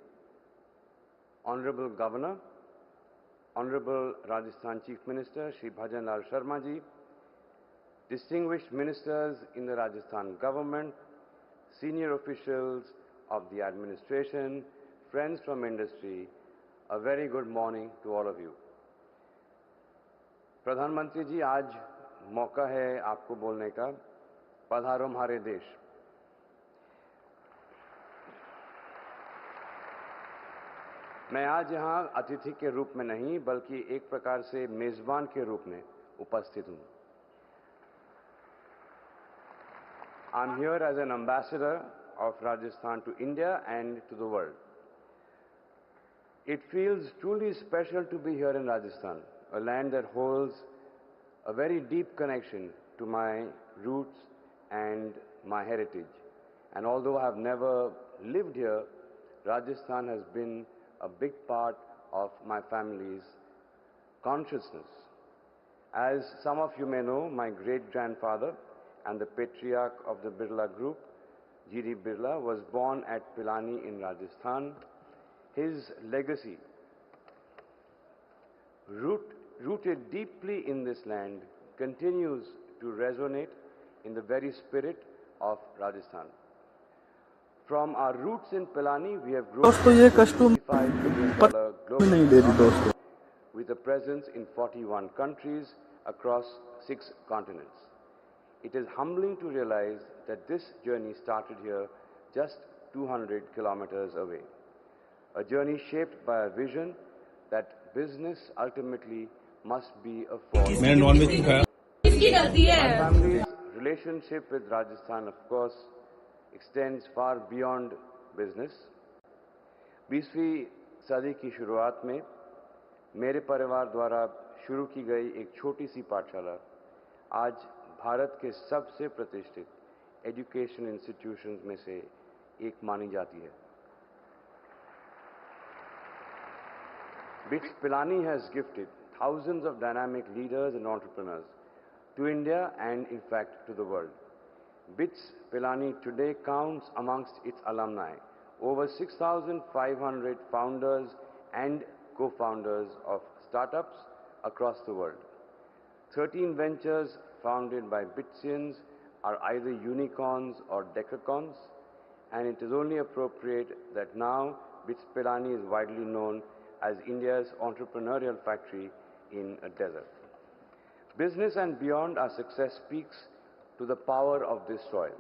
Honorable Governor, Honorable Rajasthan Chief Minister Shri Bhajan Lal Sharma ji, distinguished ministers in the Rajasthan government, senior officials of the administration, friends from industry, a very good morning to all of you. प्रधानमंत्री जी, आज मौका है आपको बोलने का। पधारो हमारे देश। मैं आज यहाँ अतिथि के रूप में नहीं बल्कि एक प्रकार से मेजबान के रूप में उपस्थित हूँ। I'm here as an ambassador of Rajasthan to India and to the world. It feels truly special to be here in Rajasthan, a land that holds a very deep connection to my roots and my heritage. And although I have never lived here, Rajasthan has been a big part of my family's consciousness. As some of you may know, my great-grandfather and the patriarch of the Birla Group, G.D. Birla, was born at Pilani in Rajasthan. His legacy, rooted deeply in this land, continues to resonate in the very spirit of Rajasthan. From our roots in Pilani, we have grown to a $55 billion global economy with a presence in 41 countries across 6 continents. It is humbling to realize that this journey started here just 200 kilometers away. A journey shaped by a vision that business ultimately must be a force. My family's relationship with Rajasthan, of course, extends far beyond business. 20वीं सदी की शुरुआत में मेरे परिवार द्वारा शुरू की गई एक छोटी सी पाठशाला आज भारत के सबसे प्रतिष्ठित एजुकेशन इंस्टीट्यूशंस में से एक मानी जाती है। BITS Pilani has gifted thousands of dynamic leaders and entrepreneurs to India and in fact to the world. BITS Pilani today counts amongst its alumni over 6,500 founders and co-founders of startups across the world. 13 ventures founded by BITSians are either unicorns or decacons, and it is only appropriate that now BITS Pilani is widely known as India's entrepreneurial factory in a desert. Business and beyond, our success speaks to the power of this soil.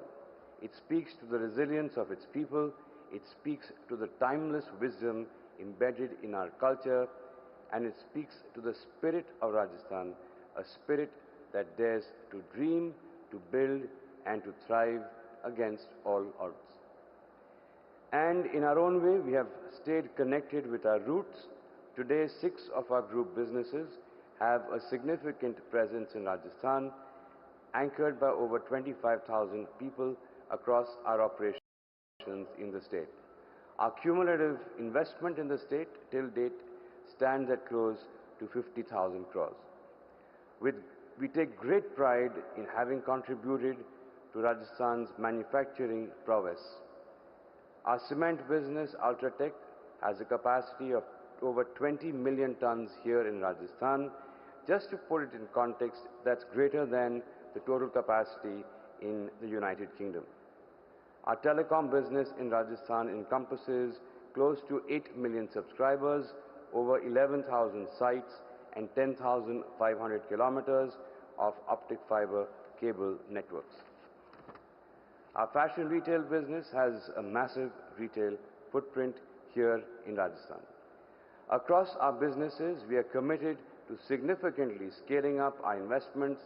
It speaks to the resilience of its people. It speaks to the timeless wisdom embedded in our culture, and it speaks to the spirit of Rajasthan, a spirit that dares to dream, to build, and to thrive against all odds. And in our own way, we have stayed connected with our roots. Today, 6 of our group businesses have a significant presence in Rajasthan, anchored by over 25,000 people across our operations in the state. Our cumulative investment in the state till date stands at close to 50,000 crores. We take great pride in having contributed to Rajasthan's manufacturing prowess. Our cement business, Ultratech, has a capacity of over 20 million tons here in Rajasthan. Just to put it in context, that's greater than the total capacity in the United Kingdom. Our telecom business in Rajasthan encompasses close to 8 million subscribers, over 11,000 sites, and 10,500 kilometers of optic fiber cable networks. Our fashion retail business has a massive retail footprint here in Rajasthan. Across our businesses, we are committed to significantly scaling up our investments.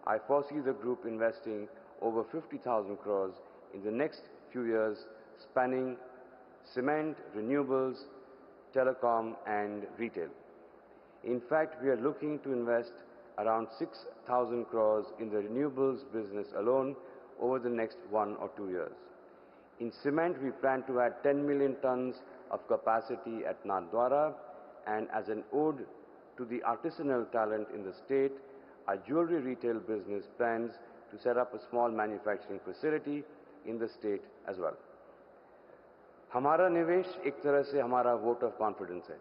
I foresee the group investing over 50,000 crores in the next few years, spanning cement, renewables, telecom, and retail. In fact, we are looking to invest around 6,000 crores in the renewables business alone over the next 1 or 2 years. In cement, we plan to add 10 million tons of capacity at Nathdwara, and as an ode to the artisanal talent in the state, our jewelry retail business plans to set up a small manufacturing facility in the state as well. हमारा निवेश एक तरह से हमारा vote of confidence है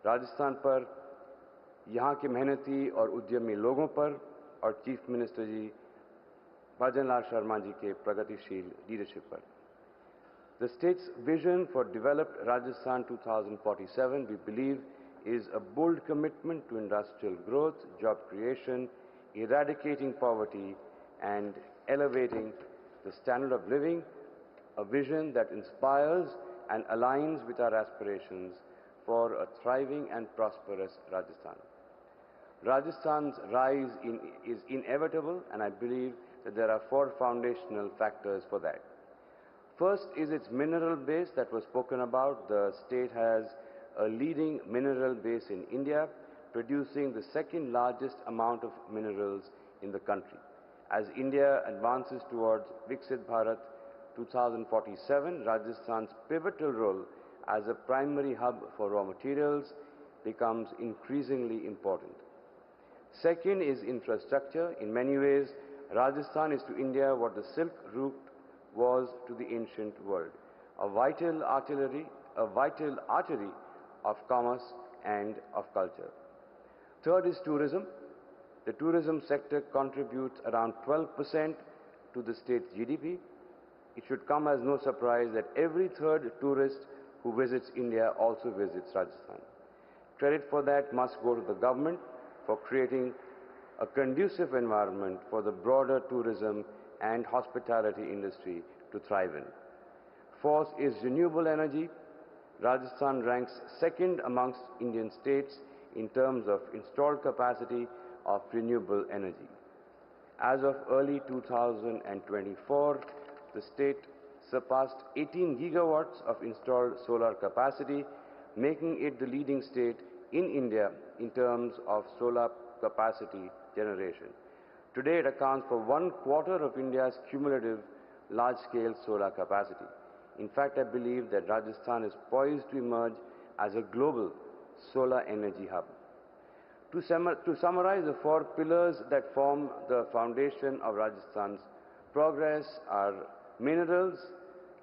राजस्थान पर, यहाँ के मेहनती और उद्यमी लोगों पर और चीफ मिनिस्टर जी भजन लाल शर्मा जी के प्रगतिशील लीडरशिप पर. The state's vision for developed Rajasthan 2047, we believe, is a bold commitment to industrial growth, job creation, eradicating poverty, and elevating the standard of living, a vision that inspires and aligns with our aspirations for a thriving and prosperous Rajasthan. Rajasthan's rise is inevitable, and I believe that there are four foundational factors for that. First is its mineral base that was spoken about. The state has a leading mineral base in India, producing the second largest amount of minerals in the country. As India advances towards Viksit Bharat 2047, Rajasthan's pivotal role as a primary hub for raw materials becomes increasingly important. Second is infrastructure. In many ways, Rajasthan is to India what the Silk Route was to the ancient world, a vital artery of commerce and of culture. Third is tourism. The tourism sector contributes around 12% to the state's GDP. It should come as no surprise that every third tourist who visits India also visits Rajasthan. Credit for that must go to the government for creating a conducive environment for the broader tourism and hospitality industry to thrive in. Fourth is renewable energy. Rajasthan ranks second amongst Indian states in terms of installed capacity of renewable energy. As of early 2024, the state surpassed 18 gigawatts of installed solar capacity, making it the leading state in India in terms of solar capacity generation. Today, it accounts for 1/4 of India's cumulative large-scale solar capacity. In fact, I believe that Rajasthan is poised to emerge as a global solar energy hub. To summarize, the four pillars that form the foundation of Rajasthan's progress are minerals,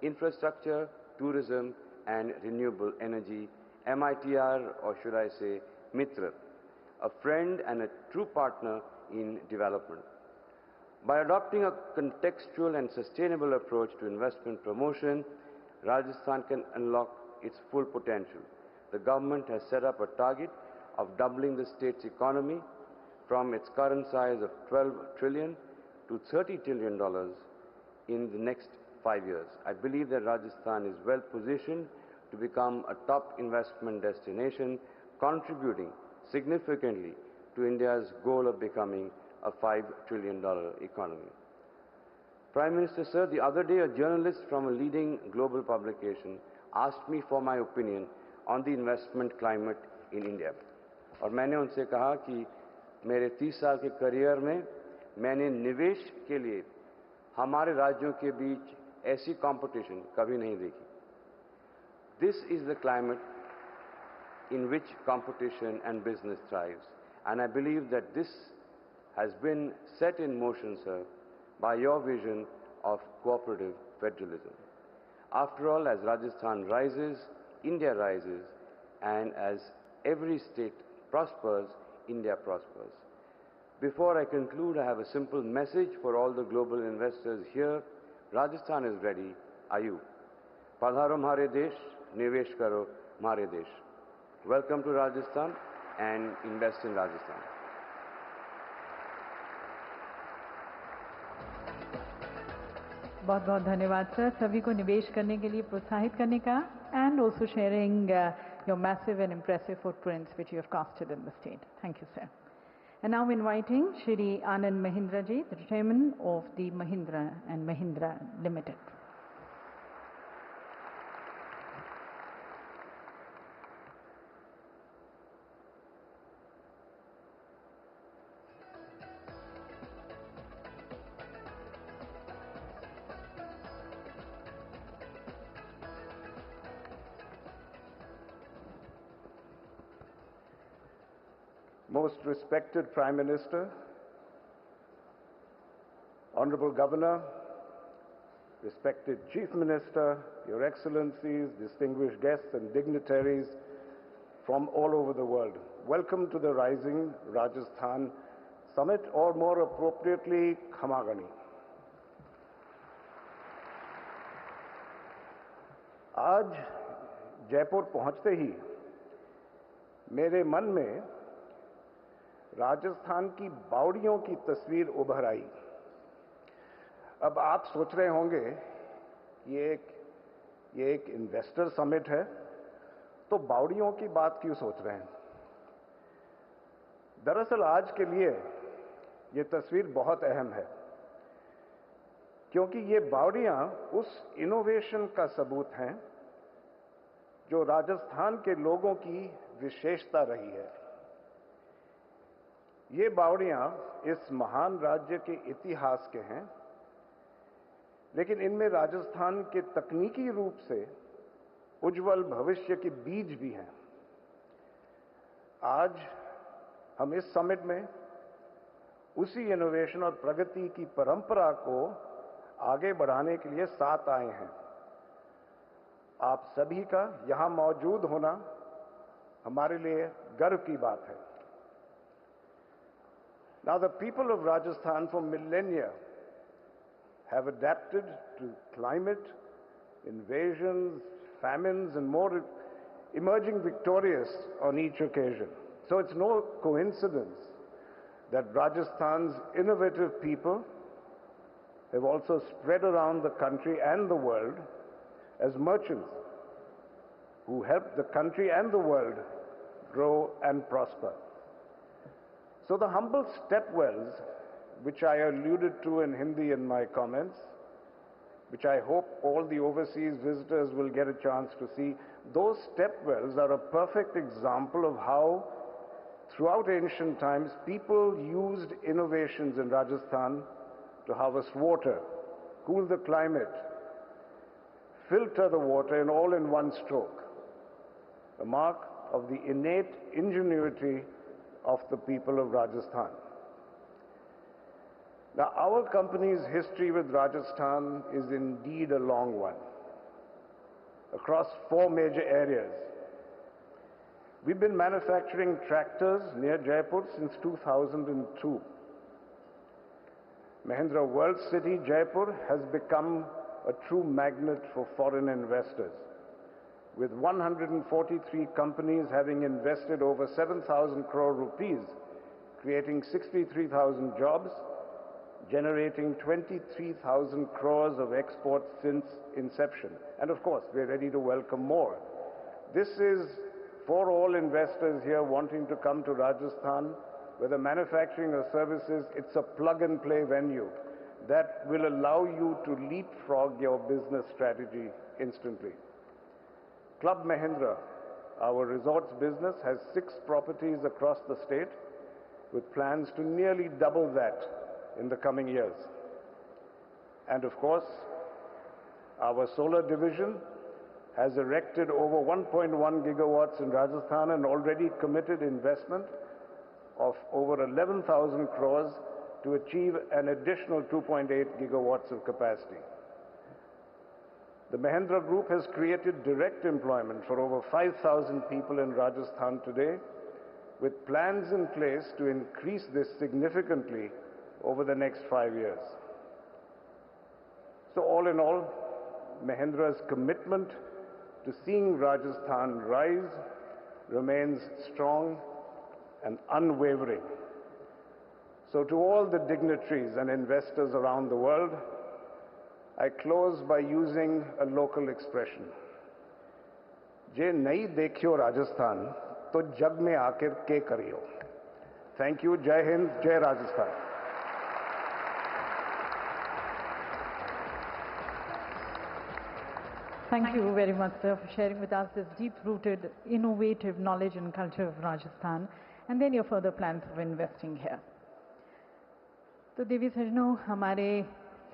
infrastructure, tourism, and renewable energy, MITR, or should I say, Mitra, a friend and a true partner in development. By adopting a contextual and sustainable approach to investment promotion, Rajasthan can unlock its full potential. The government has set up a target of doubling the state's economy from its current size of $12 trillion to $30 trillion in the next 5 years. I believe that Rajasthan is well positioned to become a top investment destination, contributing significantly to India's goal of becoming a $5 trillion economy. Prime Minister, sir, the other day a journalist from a leading global publication asked me for my opinion on the investment climate in India. और मैंने उनसे कहा कि मेरे 30 साल के career में मैंने निवेश के लिए हमारे राज्यों के बीच ऐसी कंपटीशन कभी नहीं देखी. This is the climate in which competition and business thrives, and I believe that this has been set in motion, sir, by your vision of cooperative federalism. After all, as Rajasthan rises, India rises, and as every state prospers, India prospers. Before I conclude, I have a simple message for all the global investors here. Rajasthan is ready. Are you? Padharo Mhare Desh, Nivesh Karo Mhare Desh. Welcome to Rajasthan and invest in Rajasthan. बहुत बहुत धन्यवाद sir, सभी को निवेश करने के लिए प्रोत्साहित करने का, and also sharing your massive and impressive footprints which you have casted in the state. Thank you, sir. And now inviting Shri Anand Mahindra ji, the chairman of the Mahindra and Mahindra Limited. Most respected Prime Minister, Honorable Governor, respected Chief Minister, Your Excellencies, distinguished guests and dignitaries from all over the world, welcome to the Rising Rajasthan Summit, or more appropriately, Khamagani. आज जयपुर पहुंचते ही मेरे मन में राजस्थान की बावड़ियों की तस्वीर उभर आई. अब आप सोच रहे होंगे ये एक इन्वेस्टर समिट है तो बावड़ियों की बात क्यों सोच रहे हैं? दरअसल आज के लिए ये तस्वीर बहुत अहम है, क्योंकि ये बावड़ियां उस इनोवेशन का सबूत हैं जो राजस्थान के लोगों की विशेषता रही है। ये बावड़ियां इस महान राज्य के इतिहास के हैं, लेकिन इनमें राजस्थान के तकनीकी रूप से उज्जवल भविष्य के बीज भी हैं। आज हम इस समिट में उसी इनोवेशन और प्रगति की परंपरा को आगे बढ़ाने के लिए साथ आए हैं। आप सभी का यहां मौजूद होना हमारे लिए गर्व की बात है। Now, the people of Rajasthan for millennia have adapted to climate, invasions, famines, and more, emerging victorious on each occasion. So it's no coincidence that Rajasthan's innovative people have also spread around the country and the world as merchants who help the country and the world grow and prosper. So the humble stepwells, which I alluded to in Hindi in my comments, which I hope all the overseas visitors will get a chance to see, those stepwells are a perfect example of how throughout ancient times people used innovations in Rajasthan to harvest water, cool the climate, filter the water, and all in one stroke. A mark of the innate ingenuity of the people of Rajasthan. Now, our company's history with Rajasthan is indeed a long one, across 4 major areas. We've been manufacturing tractors near Jaipur since 2002. Mahindra World City, Jaipur, has become a true magnet for foreign investors, with 143 companies having invested over 7,000 crore rupees, creating 63,000 jobs, generating 23,000 crores of exports since inception. And of course, we're ready to welcome more. This is for all investors here wanting to come to Rajasthan, whether manufacturing or services. It's a plug-and-play venue that will allow you to leapfrog your business strategy instantly. Club Mahindra, our resorts business, has 6 properties across the state, with plans to nearly double that in the coming years. And of course, our solar division has erected over 1.1 gigawatts in Rajasthan and already committed investment of over 11,000 crores to achieve an additional 2.8 gigawatts of capacity. The Mahindra Group has created direct employment for over 5,000 people in Rajasthan today, with plans in place to increase this significantly over the next 5 years. So all in all, Mahindra's commitment to seeing Rajasthan rise remains strong and unwavering. So to all the dignitaries and investors around the world, I close by using a local expression. Je nahi dekhiyo Rajasthan, to jag mein aakir ke kariyo. Thank you. Jai Hind, Jai Rajasthan. Thank you very much, sir, for sharing with us this deep-rooted, innovative knowledge and culture of Rajasthan, and then your further plans of investing here. तो देवी सजनों, हमारे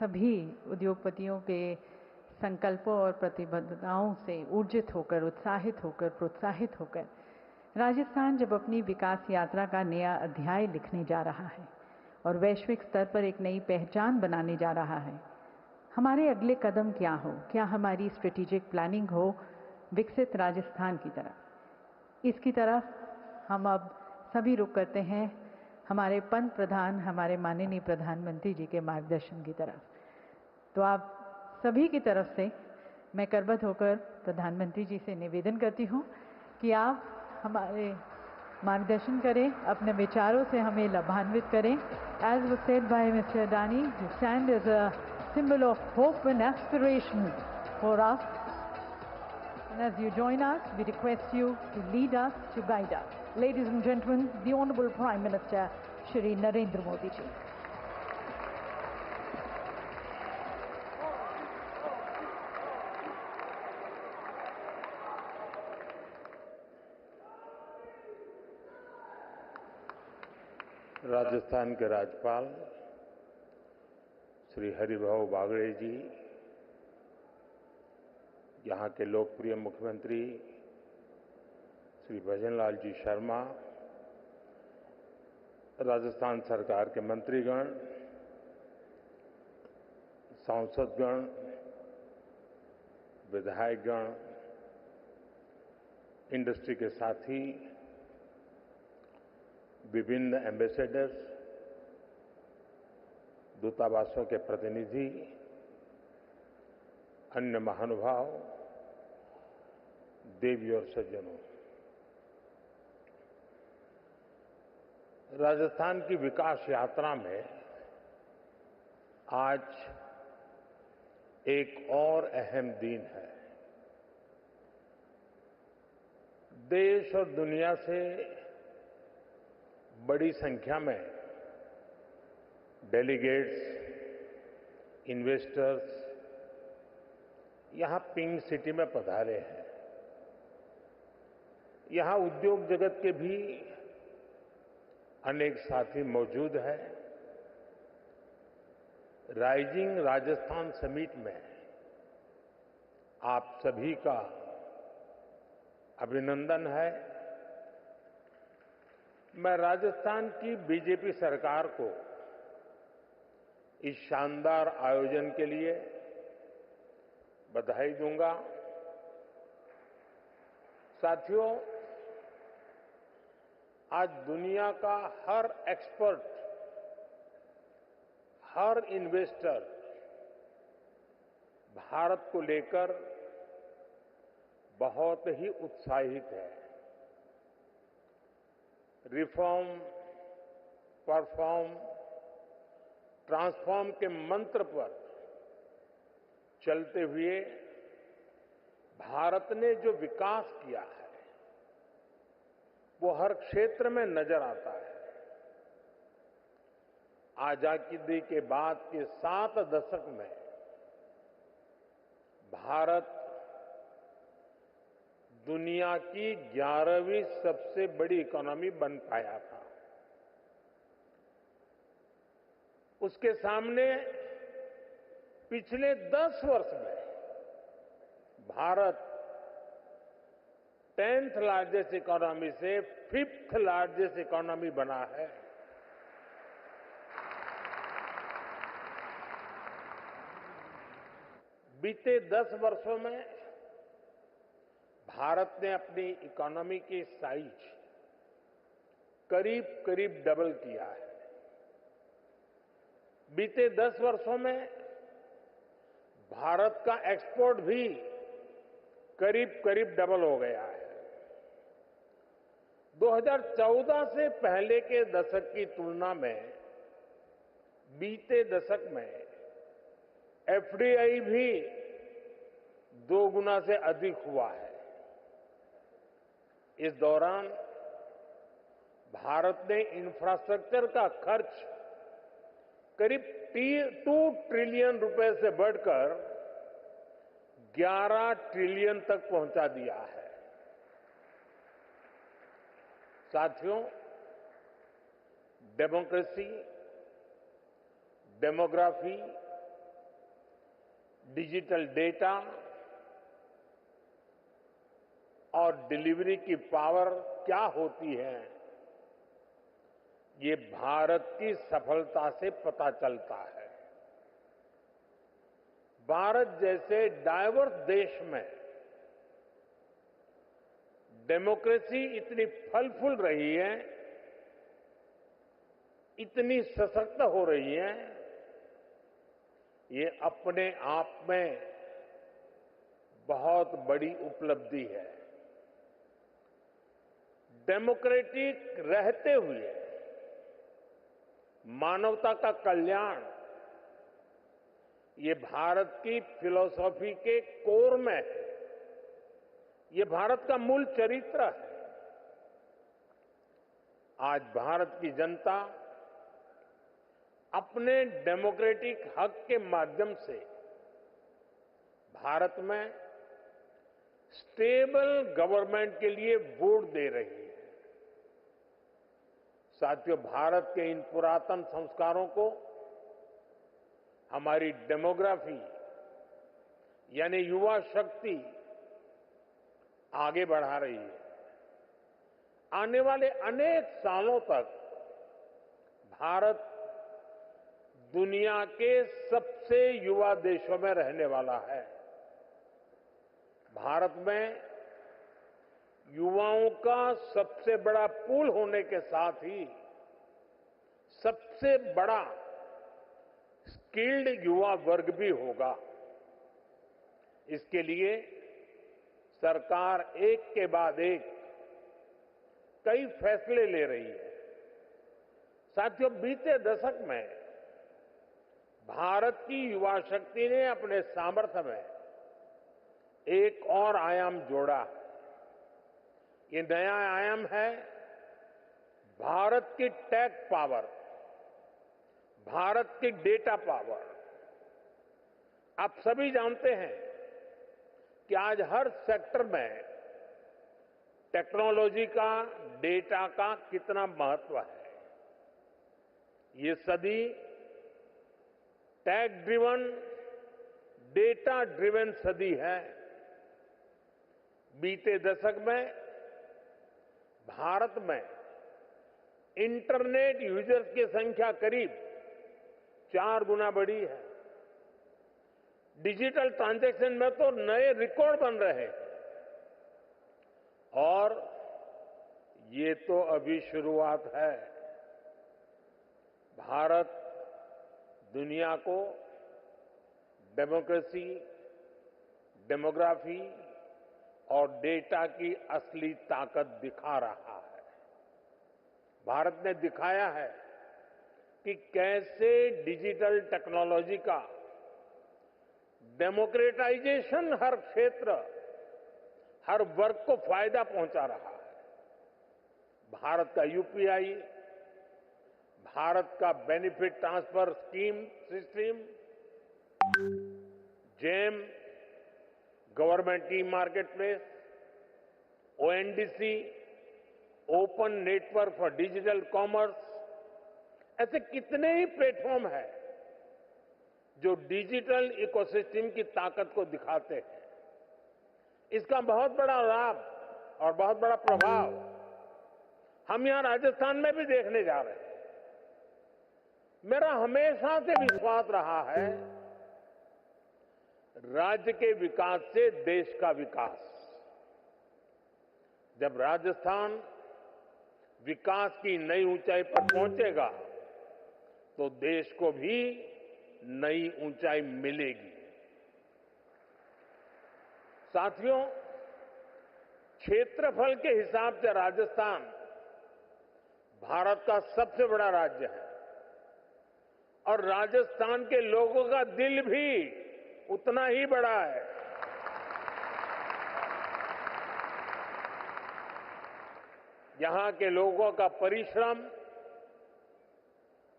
सभी उद्योगपतियों के संकल्पों और प्रतिबद्धताओं से ऊर्जित होकर, उत्साहित होकर, प्रोत्साहित होकर राजस्थान जब अपनी विकास यात्रा का नया अध्याय लिखने जा रहा है और वैश्विक स्तर पर एक नई पहचान बनाने जा रहा है, हमारे अगले कदम क्या हो? क्या हमारी स्ट्रेटेजिक प्लानिंग हो विकसित राजस्थान की तरफ? इसकी तरफ हम अब सभी रुख करते हैं हमारे पंत प्रधान, हमारे माननीय प्रधानमंत्री जी के मार्गदर्शन की तरफ। तो आप सभी की तरफ से मैं करबद्ध होकर प्रधानमंत्री जी से निवेदन करती हूँ कि आप हमारे मार्गदर्शन करें, अपने विचारों से हमें लाभान्वित करें। As was said by Mr. Adani, you stand as a symbol of hope and aspiration for us And as you join us, we request you to lead us, to guide us. Ladies and gentlemen, the Honorable Prime Minister, Shri Narendra Modi ji. Rajasthan के राज्यपाल श्री हरिभाऊ बागड़े जी, यहाँ के लोकप्रिय मुख्यमंत्री श्री भजनलाल जी शर्मा, राजस्थान सरकार के मंत्रीगण, सांसदगण, विधायकगण, इंडस्ट्री के साथी, विभिन्न एम्बेसडर्स, दूतावासों के प्रतिनिधि, अन्य महानुभाव, देवी और सज्जनों, राजस्थान की विकास यात्रा में आज एक और अहम दिन है। देश और दुनिया से बड़ी संख्या में डेलीगेट्स, इन्वेस्टर्स यहां पिंक सिटी में पधारे हैं। यहां उद्योग जगत के भी अनेक साथी मौजूद हैं। राइजिंग राजस्थान समिट में आप सभी का अभिनंदन है। मैं राजस्थान की बीजेपी सरकार को इस शानदार आयोजन के लिए बधाई दूंगा। साथियों, आज दुनिया का हर एक्सपर्ट, हर इन्वेस्टर भारत को लेकर बहुत ही उत्साहित है। रिफॉर्म, परफॉर्म, ट्रांसफॉर्म के मंत्र पर चलते हुए भारत ने जो विकास किया है वो हर क्षेत्र में नजर आता है। आजादी के बाद के 7 दशक में भारत दुनिया की 11वीं सबसे बड़ी इकोनॉमी बन पाया था। उसके सामने पिछले 10 वर्ष में भारत 10th लार्जेस्ट इकोनॉमी से 5th लार्जेस्ट इकोनॉमी बना है। बीते 10 वर्षों में भारत ने अपनी इकोनॉमी की साइज करीब करीब डबल किया है। बीते 10 वर्षों में भारत का एक्सपोर्ट भी करीब करीब डबल हो गया है। 2014 से पहले के दशक की तुलना में बीते दशक में एफडीआई भी 2 गुना से अधिक हुआ है। इस दौरान भारत ने इंफ्रास्ट्रक्चर का खर्च करीब 2 ट्रिलियन रुपए से बढ़कर 11 ट्रिलियन तक पहुंचा दिया है। साथियों, डेमोक्रेसी, डेमोग्राफी, डिजिटल डेटा और डिलीवरी की पावर क्या होती है, ये भारत की सफलता से पता चलता है। भारत जैसे डाइवर्स देश में डेमोक्रेसी इतनी फल फूल रही है, इतनी सशक्त हो रही है, ये अपने आप में बहुत बड़ी उपलब्धि है। डेमोक्रेटिक रहते हुए मानवता का कल्याण, ये भारत की फिलॉसफी के कोर में है। ये भारत का मूल चरित्र है। आज भारत की जनता अपने डेमोक्रेटिक हक के माध्यम से भारत में स्टेबल गवर्नमेंट के लिए वोट दे रही है। साथियों, भारत के इन पुरातन संस्कारों को हमारी डेमोग्राफी यानी युवा शक्ति आगे बढ़ा रही है। आने वाले अनेक सालों तक भारत दुनिया के सबसे युवा देशों में रहने वाला है। भारत में युवाओं का सबसे बड़ा पूल होने के साथ ही सबसे बड़ा स्किल्ड युवा वर्ग भी होगा। इसके लिए सरकार एक के बाद एक कई फैसले ले रही है। साथियों, बीते दशक में भारत की युवा शक्ति ने अपने सामर्थ्य में एक और आयाम जोड़ा। ये नया आयाम है भारत की टेक पावर, भारत की डेटा पावर। आप सभी जानते हैं कि आज हर सेक्टर में टेक्नोलॉजी का, डेटा का कितना महत्व है। ये सदी टेक ड्रिवन, डेटा ड्रिवन सदी है। बीते दशक में भारत में इंटरनेट यूजर्स की संख्या करीब 4 गुना बढ़ी है। डिजिटल ट्रांजैक्शन में तो नए रिकॉर्ड बन रहे हैं। और ये तो अभी शुरुआत है। भारत दुनिया को डेमोक्रेसी, डेमोग्राफी और डेटा की असली ताकत दिखा रहा है। भारत ने दिखाया है कि कैसे डिजिटल टेक्नोलॉजी का डेमोक्रेटाइजेशन हर क्षेत्र, हर वर्ग को फायदा पहुंचा रहा है। भारत का यूपीआई, भारत का benefit transfer scheme system, GeM, government e marketplace, ONDC, open network for digital commerce, ऐसे कितने ही प्लेटफॉर्म हैं जो डिजिटल इकोसिस्टम की ताकत को दिखाते हैं। इसका बहुत बड़ा लाभ और बहुत बड़ा प्रभाव हम यहां राजस्थान में भी देखने जा रहे हैं। मेरा हमेशा से विश्वास रहा है, राज्य के विकास से देश का विकास। जब राजस्थान विकास की नई ऊंचाई पर पहुंचेगा तो देश को भी नई ऊंचाई मिलेगी। साथियों, क्षेत्रफल के हिसाब से राजस्थान भारत का सबसे बड़ा राज्य है और राजस्थान के लोगों का दिल भी उतना ही बड़ा है। यहां के लोगों का परिश्रम,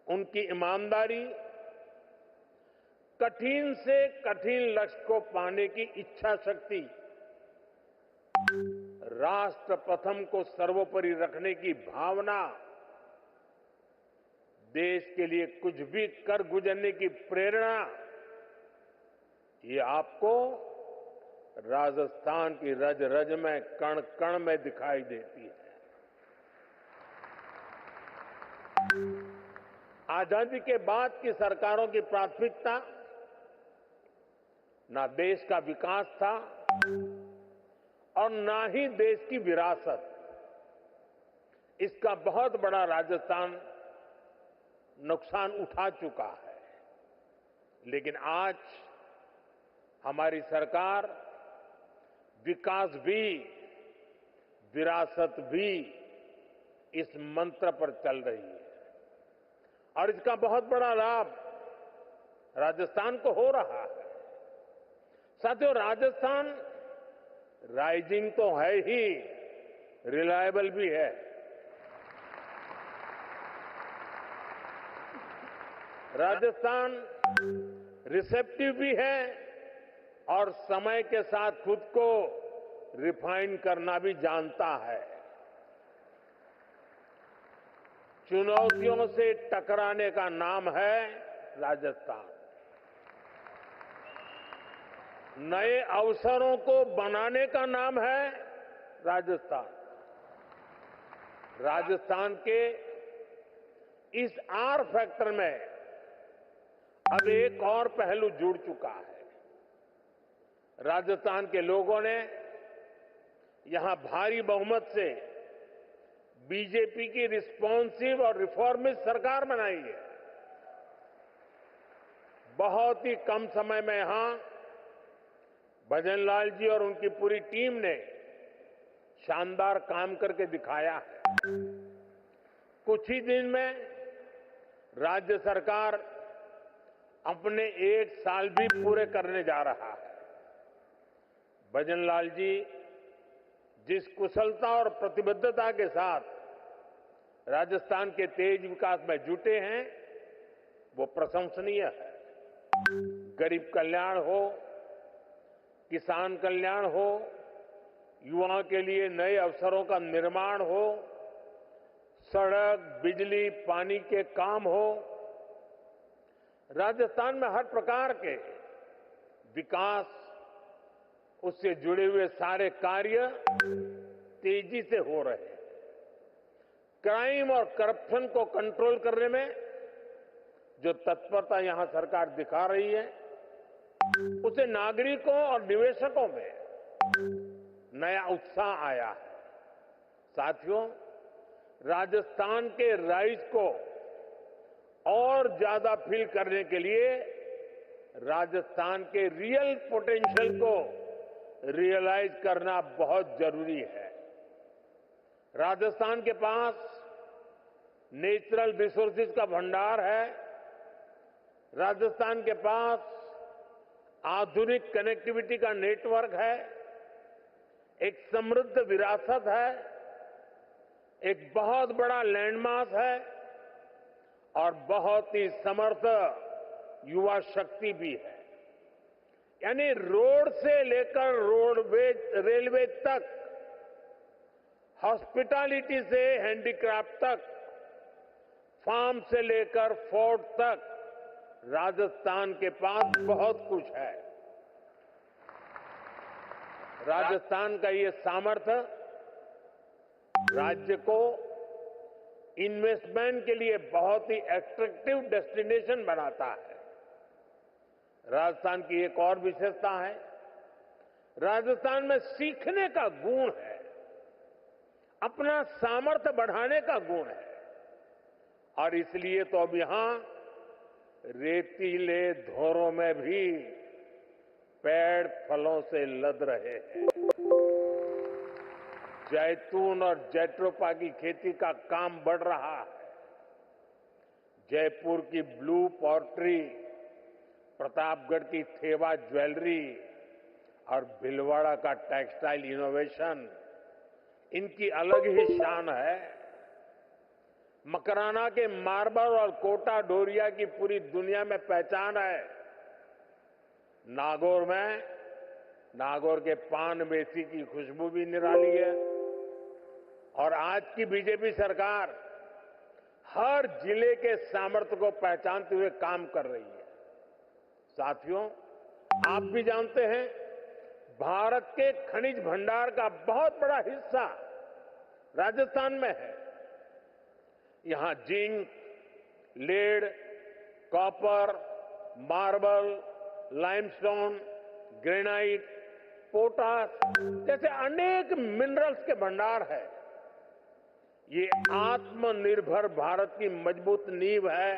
उनकी ईमानदारी, कठिन से कठिन लक्ष्य को पाने की इच्छा शक्ति, राष्ट्र प्रथम को सर्वोपरि रखने की भावना, देश के लिए कुछ भी कर गुजरने की प्रेरणा, ये आपको राजस्थान की रज रज में, कण कण में दिखाई देती है। आजादी के बाद की सरकारों की प्राथमिकता ना देश का विकास था और ना ही देश की विरासत। इसका बहुत बड़ा राजस्थान नुकसान उठा चुका है। लेकिन आज हमारी सरकार विकास भी, विरासत भी, इस मंत्र पर चल रही है और इसका बहुत बड़ा लाभ राजस्थान को हो रहा है। साथियों, राजस्थान राइजिंग तो है ही, रिलायबल भी है। राजस्थान रिसेप्टिव भी है और समय के साथ खुद को रिफाइन करना भी जानता है। चुनौतियों से टकराने का नाम है राजस्थान। नए अवसरों को बनाने का नाम है राजस्थान। राजस्थान के इस आर फैक्टर में अब एक और पहलू जुड़ चुका है। राजस्थान के लोगों ने यहां भारी बहुमत से बीजेपी की रिस्पॉन्सिव और रिफॉर्मिस्ट सरकार बनाई है। बहुत ही कम समय में यहां भजनलाल जी और उनकी पूरी टीम ने शानदार काम करके दिखाया है। कुछ ही दिन में राज्य सरकार अपने 1 साल भी पूरे करने जा रहा है। भजनलाल जी जिस कुशलता और प्रतिबद्धता के साथ राजस्थान के तेज विकास में जुटे हैं, वो प्रशंसनीय है। गरीब कल्याण हो, किसान कल्याण हो, युवाओं के लिए नए अवसरों का निर्माण हो, सड़क, बिजली, पानी के काम हो, राजस्थान में हर प्रकार के विकास, उससे जुड़े हुए सारे कार्य तेजी से हो रहे हैं। क्राइम और करप्शन को कंट्रोल करने में जो तत्परता यहां सरकार दिखा रही है, उसे नागरिकों और निवेशकों में नया उत्साह आया है। साथियों, राजस्थान के राइज को और ज्यादा फील करने के लिए राजस्थान के रियल पोटेंशियल को रियलाइज करना बहुत जरूरी है। राजस्थान के पास नेचुरल रिसोर्सेज का भंडार है। राजस्थान के पास आधुनिक कनेक्टिविटी का नेटवर्क है। एक समृद्ध विरासत है, एक बहुत बड़ा लैंडमास है और बहुत ही समर्थ युवा शक्ति भी है। यानी रोड से लेकर रेलवे तक, हॉस्पिटैलिटी से हैंडीक्राफ्ट तक, फार्म से लेकर फोर्ट तक राजस्थान के पास बहुत कुछ है। राजस्थान का ये सामर्थ्य राज्य को इन्वेस्टमेंट के लिए बहुत ही एट्रैक्टिव डेस्टिनेशन बनाता है। राजस्थान की एक और विशेषता है, राजस्थान में सीखने का गुण है, अपना सामर्थ्य बढ़ाने का गुण है और इसलिए तो अब यहां रेतीले धोरों में भी पेड़ फलों से लद रहे हैं। जैतून और जैट्रोपा की खेती का काम बढ़ रहा है। जयपुर की ब्लू पॉटरी, प्रतापगढ़ की थेवा ज्वेलरी और भीलवाड़ा का टेक्सटाइल इनोवेशन, इनकी अलग ही शान है। मकराना के मार्बल और कोटा डोरिया की पूरी दुनिया में पहचान है। नागौर के पान मेथी की खुशबू भी निराली है। और आज की बीजेपी सरकार हर जिले के सामर्थ्य को पहचानते हुए काम कर रही है। साथियों, आप भी जानते हैं, भारत के खनिज भंडार का बहुत बड़ा हिस्सा राजस्थान में है। यहां zinc, lead, copper, marble, limestone, granite, potash जैसे अनेक मिनरल्स के भंडार है। ये आत्मनिर्भर भारत की मजबूत नींव है।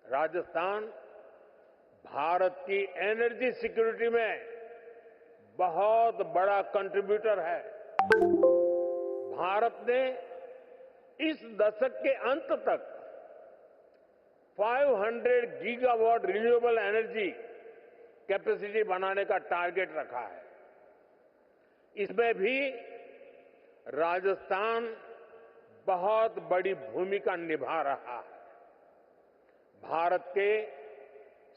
राजस्थान भारत की एनर्जी सिक्योरिटी में बहुत बड़ा कंट्रीब्यूटर है। भारत ने इस दशक के अंत तक 500 गीगावाट रिन्यूएबल एनर्जी कैपेसिटी बनाने का टारगेट रखा है। इसमें भी राजस्थान बहुत बड़ी भूमिका निभा रहा है। भारत के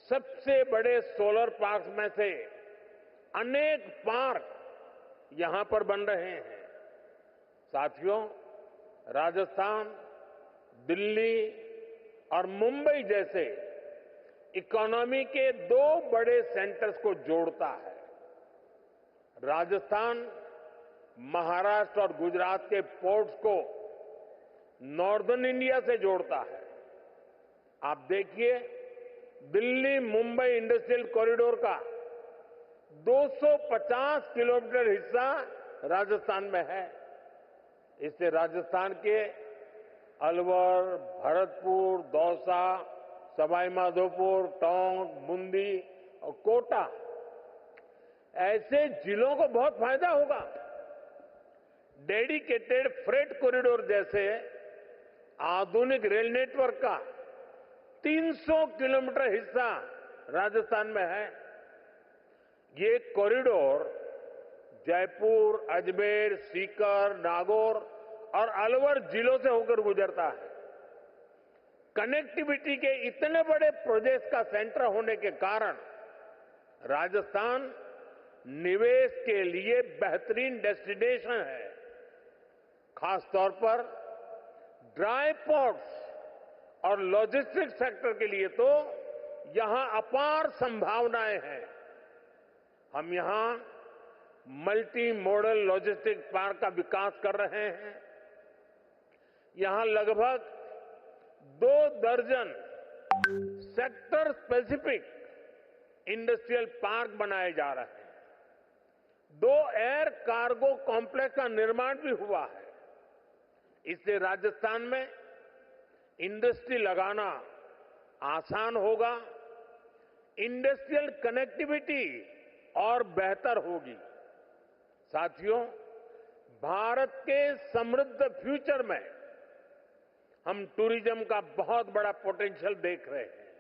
सबसे बड़े सोलर पार्क में से अनेक पार्क यहां पर बन रहे हैं। साथियों, राजस्थान दिल्ली और मुंबई जैसे इकोनॉमी के दो बड़े सेंटर्स को जोड़ता है। राजस्थान महाराष्ट्र और गुजरात के पोर्ट्स को नॉर्दर्न इंडिया से जोड़ता है। आप देखिए, दिल्ली मुंबई इंडस्ट्रियल कॉरिडोर का 250 किलोमीटर हिस्सा राजस्थान में है। इससे राजस्थान के अलवर, भरतपुर, दौसा, सवाई माधोपुर, टोंक, बूंदी और कोटा ऐसे जिलों को बहुत फायदा होगा। डेडिकेटेड फ्रेट कॉरिडोर जैसे आधुनिक रेल नेटवर्क का 300 किलोमीटर हिस्सा राजस्थान में है। ये कॉरिडोर जयपुर, अजमेर, सीकर, नागौर और अलवर जिलों से होकर गुजरता है। कनेक्टिविटी के इतने बड़े प्रोजेक्ट्स का सेंटर होने के कारण राजस्थान निवेश के लिए बेहतरीन डेस्टिनेशन है। खासतौर पर ड्राई पोर्ट्स और लॉजिस्टिक्स सेक्टर के लिए तो यहां अपार संभावनाएं हैं। हम यहां मल्टी मॉडल लॉजिस्टिक पार्क का विकास कर रहे हैं। यहां लगभग 2 दर्जन सेक्टर स्पेसिफिक इंडस्ट्रियल पार्क बनाए जा रहे हैं। 2 एयर कार्गो कॉम्प्लेक्स का निर्माण भी हुआ है। इससे राजस्थान में इंडस्ट्री लगाना आसान होगा, इंडस्ट्रियल कनेक्टिविटी और बेहतर होगी। साथियों, भारत के समृद्ध फ्यूचर में हम टूरिज्म का बहुत बड़ा पोटेंशियल देख रहे हैं।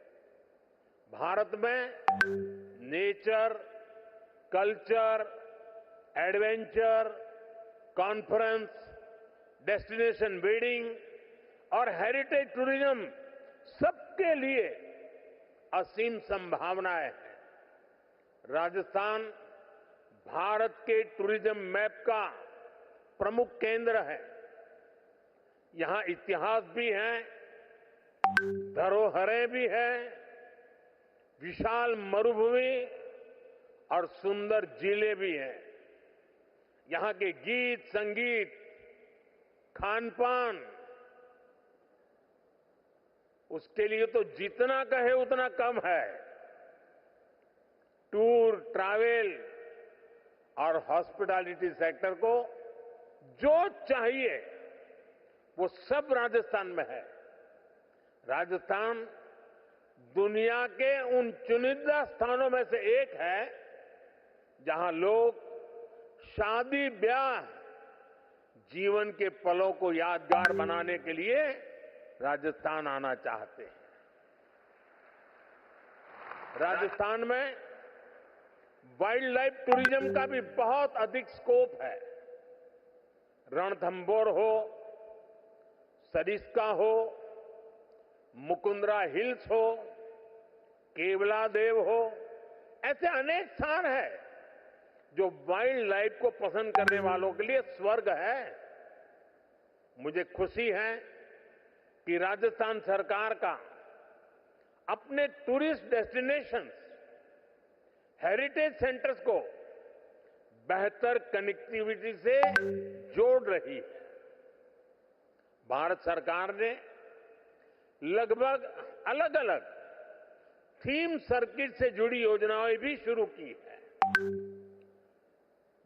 भारत में nature, culture, adventure, conference, destination wedding और हेरिटेज टूरिज्म सबके लिए असीम संभावनाएं हैं। राजस्थान भारत के टूरिज्म मैप का प्रमुख केंद्र है। यहां इतिहास भी है, धरोहरें भी हैं, विशाल मरुभूमि और सुंदर जिले भी हैं। यहां के गीत, संगीत, खान पान, उसके लिए तो जितना कहे उतना कम है। टूर, ट्रैवल और हॉस्पिटैलिटी सेक्टर को जो चाहिए वो सब राजस्थान में है। राजस्थान दुनिया के उन चुनिंदा स्थानों में से एक है जहां लोग शादी ब्याह, जीवन के पलों को यादगार बनाने के लिए राजस्थान आना चाहते हैं। राजस्थान में वाइल्ड लाइफ टूरिज्म का भी बहुत अधिक स्कोप है। रणथंभौर हो, सरिस्का हो, मुकुंदरा हिल्स हो, केवला देव हो, ऐसे अनेक स्थान हैं जो वाइल्ड लाइफ को पसंद करने वालों के लिए स्वर्ग है। मुझे खुशी है कि राजस्थान सरकार का अपने टूरिस्ट डेस्टिनेशंस, हेरिटेज सेंटर्स को बेहतर कनेक्टिविटी से जोड़ रही है। भारत सरकार ने लगभग अलग अलग थीम सर्किट से जुड़ी योजनाएं भी शुरू की है।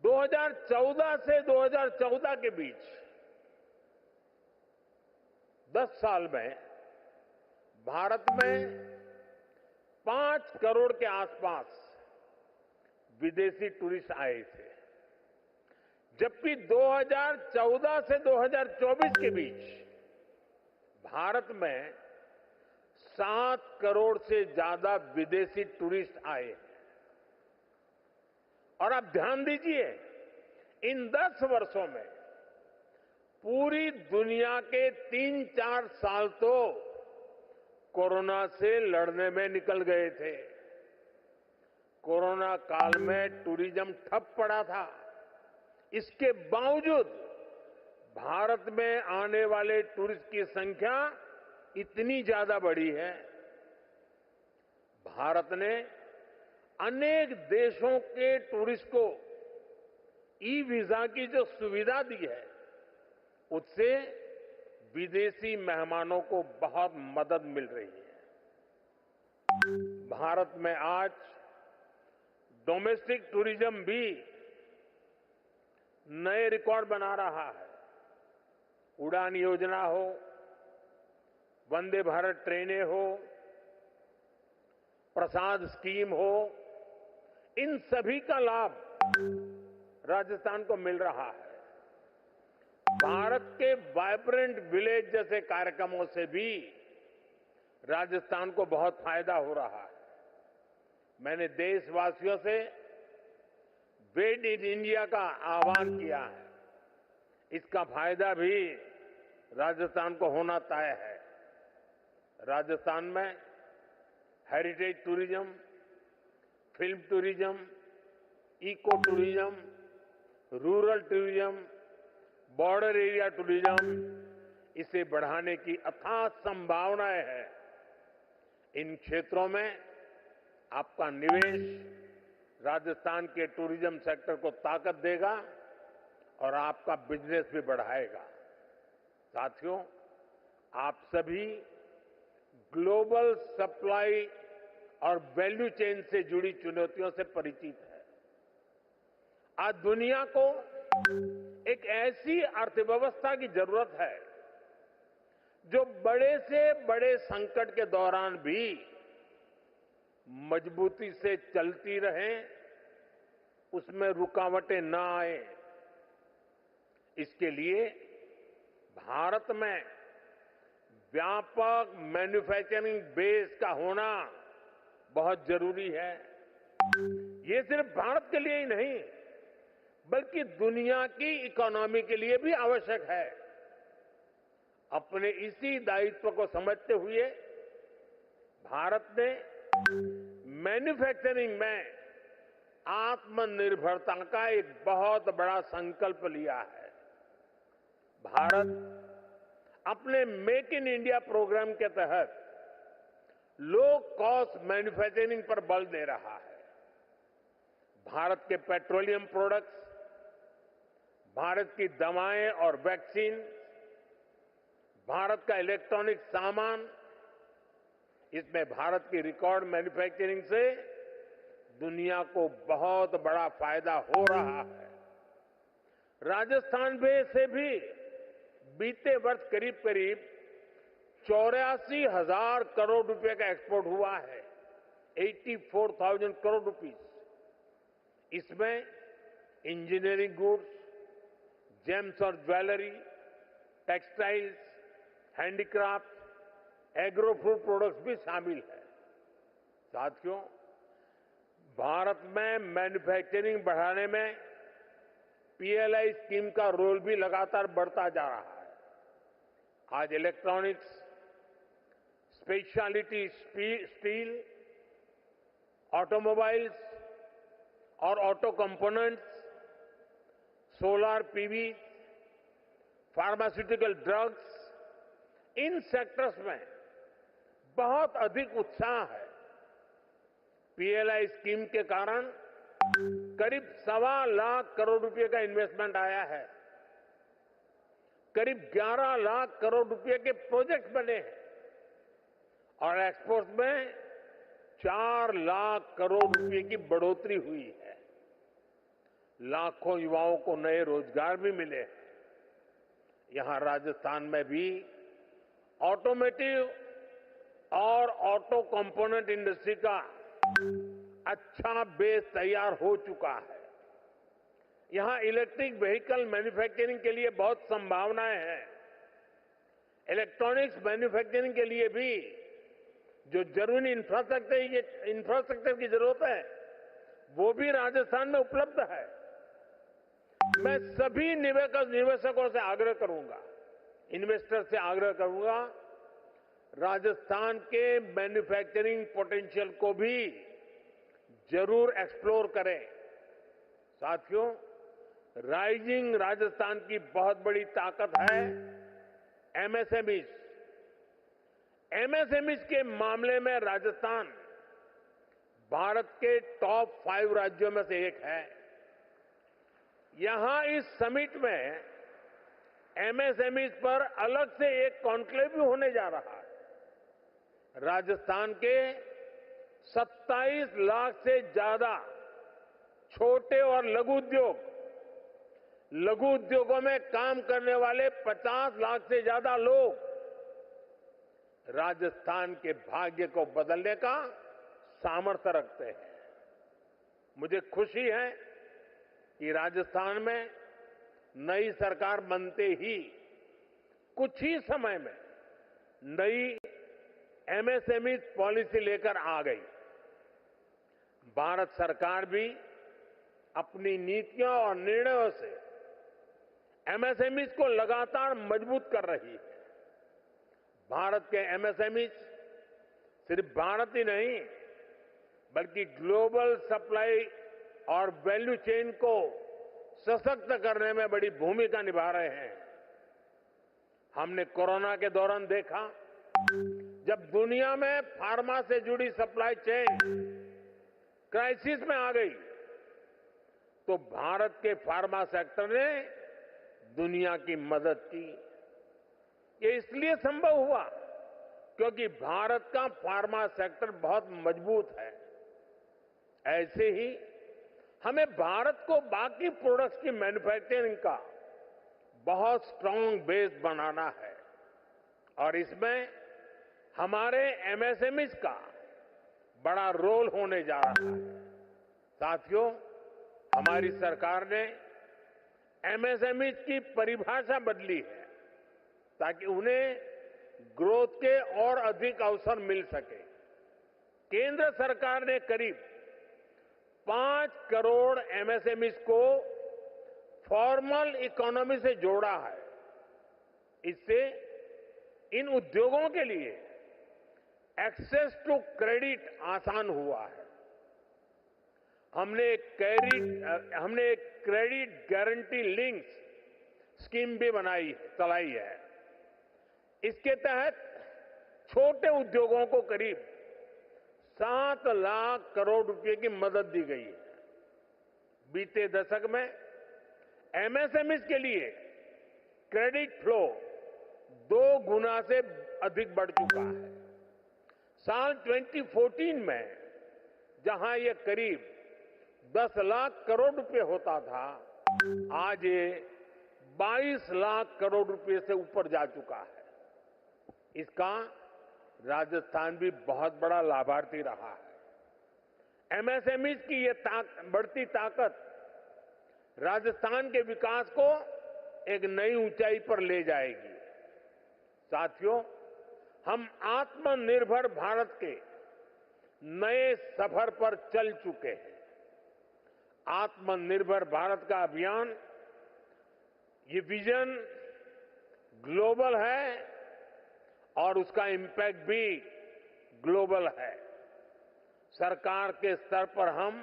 2014 से 2014 के बीच 10 साल में भारत में 5 करोड़ के आसपास विदेशी टूरिस्ट आए थे, जबकि 2014 से 2024 के बीच भारत में 7 करोड़ से ज्यादा विदेशी टूरिस्ट आए। और आप ध्यान दीजिए, इन 10 वर्षों में पूरी दुनिया के 3-4 साल तो कोरोना से लड़ने में निकल गए थे। कोरोना काल में टूरिज्म ठप पड़ा था। इसके बावजूद भारत में आने वाले टूरिस्ट की संख्या इतनी ज्यादा बढ़ी है। भारत ने अनेक देशों के टूरिस्ट को ई वीजा की जो सुविधा दी है, उससे विदेशी मेहमानों को बहुत मदद मिल रही है। भारत में आज डोमेस्टिक टूरिज्म भी नए रिकॉर्ड बना रहा है। उड़ान योजना हो, वंदे भारत ट्रेनें हो, प्रसाद स्कीम हो, इन सभी का लाभ राजस्थान को मिल रहा है। भारत के वाइब्रेंट विलेज जैसे कार्यक्रमों से भी राजस्थान को बहुत फायदा हो रहा है। मैंने देशवासियों से मेड इन इंडिया का आह्वान किया है। इसका फायदा भी राजस्थान को होना तय है। राजस्थान में heritage tourism, film tourism, eco tourism, rural tourism, border area tourism, इसे बढ़ाने की अथाह संभावनाएं हैं। इन क्षेत्रों में आपका निवेश राजस्थान के टूरिज्म सेक्टर को ताकत देगा और आपका बिजनेस भी बढ़ाएगा। साथियों, आप सभी ग्लोबल सप्लाई और वैल्यू चेन से जुड़ी चुनौतियों से परिचित हैं। आज दुनिया को एक ऐसी अर्थव्यवस्था की जरूरत है जो बड़े से बड़े संकट के दौरान भी मजबूती से चलती रहे, उसमें रुकावटें ना आए। इसके लिए भारत में व्यापक मैन्युफैक्चरिंग बेस का होना बहुत जरूरी है। ये सिर्फ भारत के लिए ही नहीं, बल्कि दुनिया की इकोनॉमी के लिए भी आवश्यक है। अपने इसी दायित्व को समझते हुए भारत ने मैन्युफैक्चरिंग में आत्मनिर्भरता का एक बहुत बड़ा संकल्प लिया है। भारत अपने मेक इन इंडिया प्रोग्राम के तहत लो कॉस्ट मैन्युफैक्चरिंग पर बल दे रहा है। भारत के पेट्रोलियम प्रोडक्ट्स, भारत की दवाएं और वैक्सीन, भारत का इलेक्ट्रॉनिक सामान, इसमें भारत की रिकॉर्ड मैन्युफैक्चरिंग से दुनिया को बहुत बड़ा फायदा हो रहा है। राजस्थान में से भी बीते वर्ष करीब 84,000 करोड़ रुपए का एक्सपोर्ट हुआ है। 84,000 करोड़ रुपीस। इसमें इंजीनियरिंग गुड्स, जेम्स और jewellery, textiles, handicraft, agro food products भी शामिल है। साथियों, भारत में मैन्युफैक्चरिंग बढ़ाने में पीएलआई स्कीम का रोल भी लगातार बढ़ता जा रहा है। आज इलेक्ट्रॉनिक्स, स्पेशलिटी स्टील, ऑटोमोबाइल्स और auto components, solar PV, pharmaceutical drugs, इन सेक्टर्स में बहुत अधिक उत्साह है। पीएलआई स्कीम के कारण करीब 1.25 लाख करोड़ रुपए का इन्वेस्टमेंट आया है। करीब 11 लाख करोड़ रुपए के प्रोजेक्ट बने हैं और एक्सपोर्ट में 4 लाख करोड़ रुपए की बढ़ोतरी हुई है। लाखों युवाओं को नए रोजगार भी मिले हैं। यहां राजस्थान में भी ऑटोमेटिव और ऑटो कंपोनेंट इंडस्ट्री का अच्छा बेस तैयार हो चुका है। यहां इलेक्ट्रिक व्हीकल मैन्युफैक्चरिंग के लिए बहुत संभावनाएं हैं। इलेक्ट्रॉनिक्स मैन्युफैक्चरिंग के लिए भी जो जरूरी इंफ्रास्ट्रक्चर की जरूरत है, वो भी राजस्थान में उपलब्ध है। मैं सभी निवेशकों से आग्रह करूंगा, इन्वेस्टर से आग्रह करूंगा, राजस्थान के मैन्युफैक्चरिंग पोटेंशियल को भी जरूर एक्सप्लोर करें। साथियों, राइजिंग राजस्थान की बहुत बड़ी ताकत है एमएसएमईज। एमएसएमईज के मामले में राजस्थान भारत के टॉप 5 राज्यों में से एक है। यहां इस समिट में एमएसएमईज पर अलग से एक कॉन्क्लेव भी होने जा रहा है। राजस्थान के 27 लाख से ज्यादा छोटे और लघु उद्योगों में काम करने वाले 50 लाख से ज्यादा लोग राजस्थान के भाग्य को बदलने का सामर्थ्य रखते हैं। मुझे खुशी है कि राजस्थान में नई सरकार बनते ही कुछ ही समय में नई एमएसएमई पॉलिसी लेकर आ गई। भारत सरकार भी अपनी नीतियों और निर्णयों से एमएसएमईज को लगातार मजबूत कर रही है। भारत के एमएसएमईज सिर्फ भारत ही नहीं बल्कि ग्लोबल सप्लाई और वैल्यू चेन को सशक्त करने में बड़ी भूमिका निभा रहे हैं। हमने कोरोना के दौरान देखा, जब दुनिया में फार्मा से जुड़ी सप्लाई चेन क्राइसिस में आ गई, तो भारत के फार्मा सेक्टर ने दुनिया की मदद की। ये इसलिए संभव हुआ क्योंकि भारत का फार्मा सेक्टर बहुत मजबूत है। ऐसे ही हमें भारत को बाकी प्रोडक्ट्स की मैन्युफैक्चरिंग का बहुत स्ट्रांग बेस बनाना है और इसमें हमारे एमएसएमईज का बड़ा रोल होने जा रहा है। साथियों, हमारी सरकार ने एमएसएमईज की परिभाषा बदली है ताकि उन्हें ग्रोथ के और अधिक अवसर मिल सके। केंद्र सरकार ने करीब 5 करोड़ एमएसएमईज को फॉर्मल इकोनॉमी से जोड़ा है। इससे इन उद्योगों के लिए एक्सेस टू क्रेडिट आसान हुआ है। हमने एक क्रेडिट गारंटी लिंक्स स्कीम भी चलाई है। इसके तहत छोटे उद्योगों को करीब 7 लाख करोड़ रुपए की मदद दी गई है। बीते दशक में एमएसएमईज के लिए क्रेडिट फ्लो 2 गुना से अधिक बढ़ चुका है। साल 2014 में जहां ये करीब 10 लाख करोड़ रुपए होता था, आज ये 22 लाख करोड़ रुपए से ऊपर जा चुका है। इसका राजस्थान भी बहुत बड़ा लाभार्थी रहा है। एमएसएमईज की ये बढ़ती ताकत राजस्थान के विकास को एक नई ऊंचाई पर ले जाएगी। साथियों, हम आत्मनिर्भर भारत के नए सफर पर चल चुके हैं। आत्मनिर्भर भारत का अभियान, ये विजन ग्लोबल है और उसका इंपैक्ट भी ग्लोबल है। सरकार के स्तर पर हम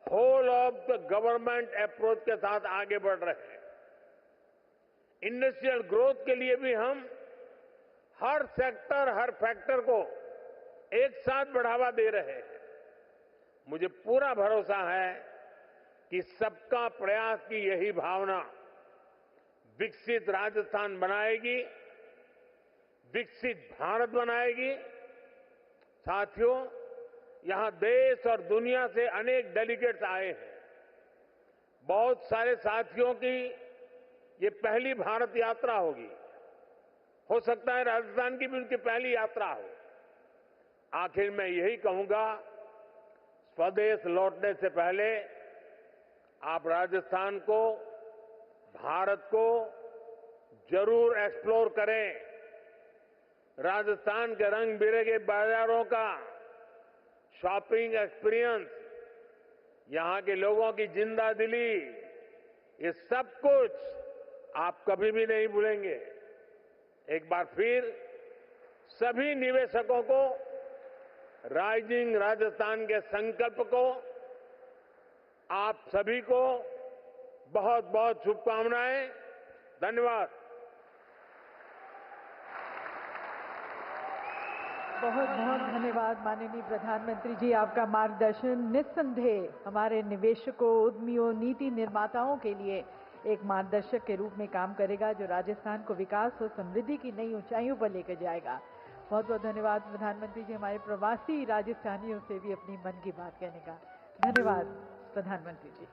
whole of the government approach के साथ आगे बढ़ रहे हैं। इंडस्ट्रियल ग्रोथ के लिए भी हम हर सेक्टर, हर फैक्टर को एक साथ बढ़ावा दे रहे हैं। मुझे पूरा भरोसा है कि सबका प्रयास की यही भावना विकसित राजस्थान बनाएगी, विकसित भारत बनाएगी। साथियों, यहां देश और दुनिया से अनेक डेलीगेट्स आए हैं। बहुत सारे साथियों की ये पहली भारत यात्रा होगी। हो सकता है राजस्थान की भी उनकी पहली यात्रा हो। आखिर मैं यही कहूंगा, स्वदेश लौटने से पहले आप राजस्थान को, भारत को जरूर एक्सप्लोर करें। राजस्थान के रंग बिरंगे बाजारों का शॉपिंग एक्सपीरियंस, यहां के लोगों की जिंदा दिली, ये सब कुछ आप कभी भी नहीं भूलेंगे। एक बार फिर सभी निवेशकों को राइजिंग राजस्थान के संकल्प को, आप सभी को बहुत बहुत शुभकामनाएं। धन्यवाद। बहुत बहुत धन्यवाद माननीय प्रधानमंत्री जी। आपका मार्गदर्शन निस्संदेह हमारे निवेशकों, उद्यमियों, नीति निर्माताओं के लिए एक मार्गदर्शक के रूप में काम करेगा, जो राजस्थान को विकास और समृद्धि की नई ऊंचाइयों पर लेकर जाएगा। बहुत बहुत धन्यवाद प्रधानमंत्री जी, हमारे प्रवासी राजस्थानियों से भी अपनी मन की बात कहने का। धन्यवाद प्रधानमंत्री जी।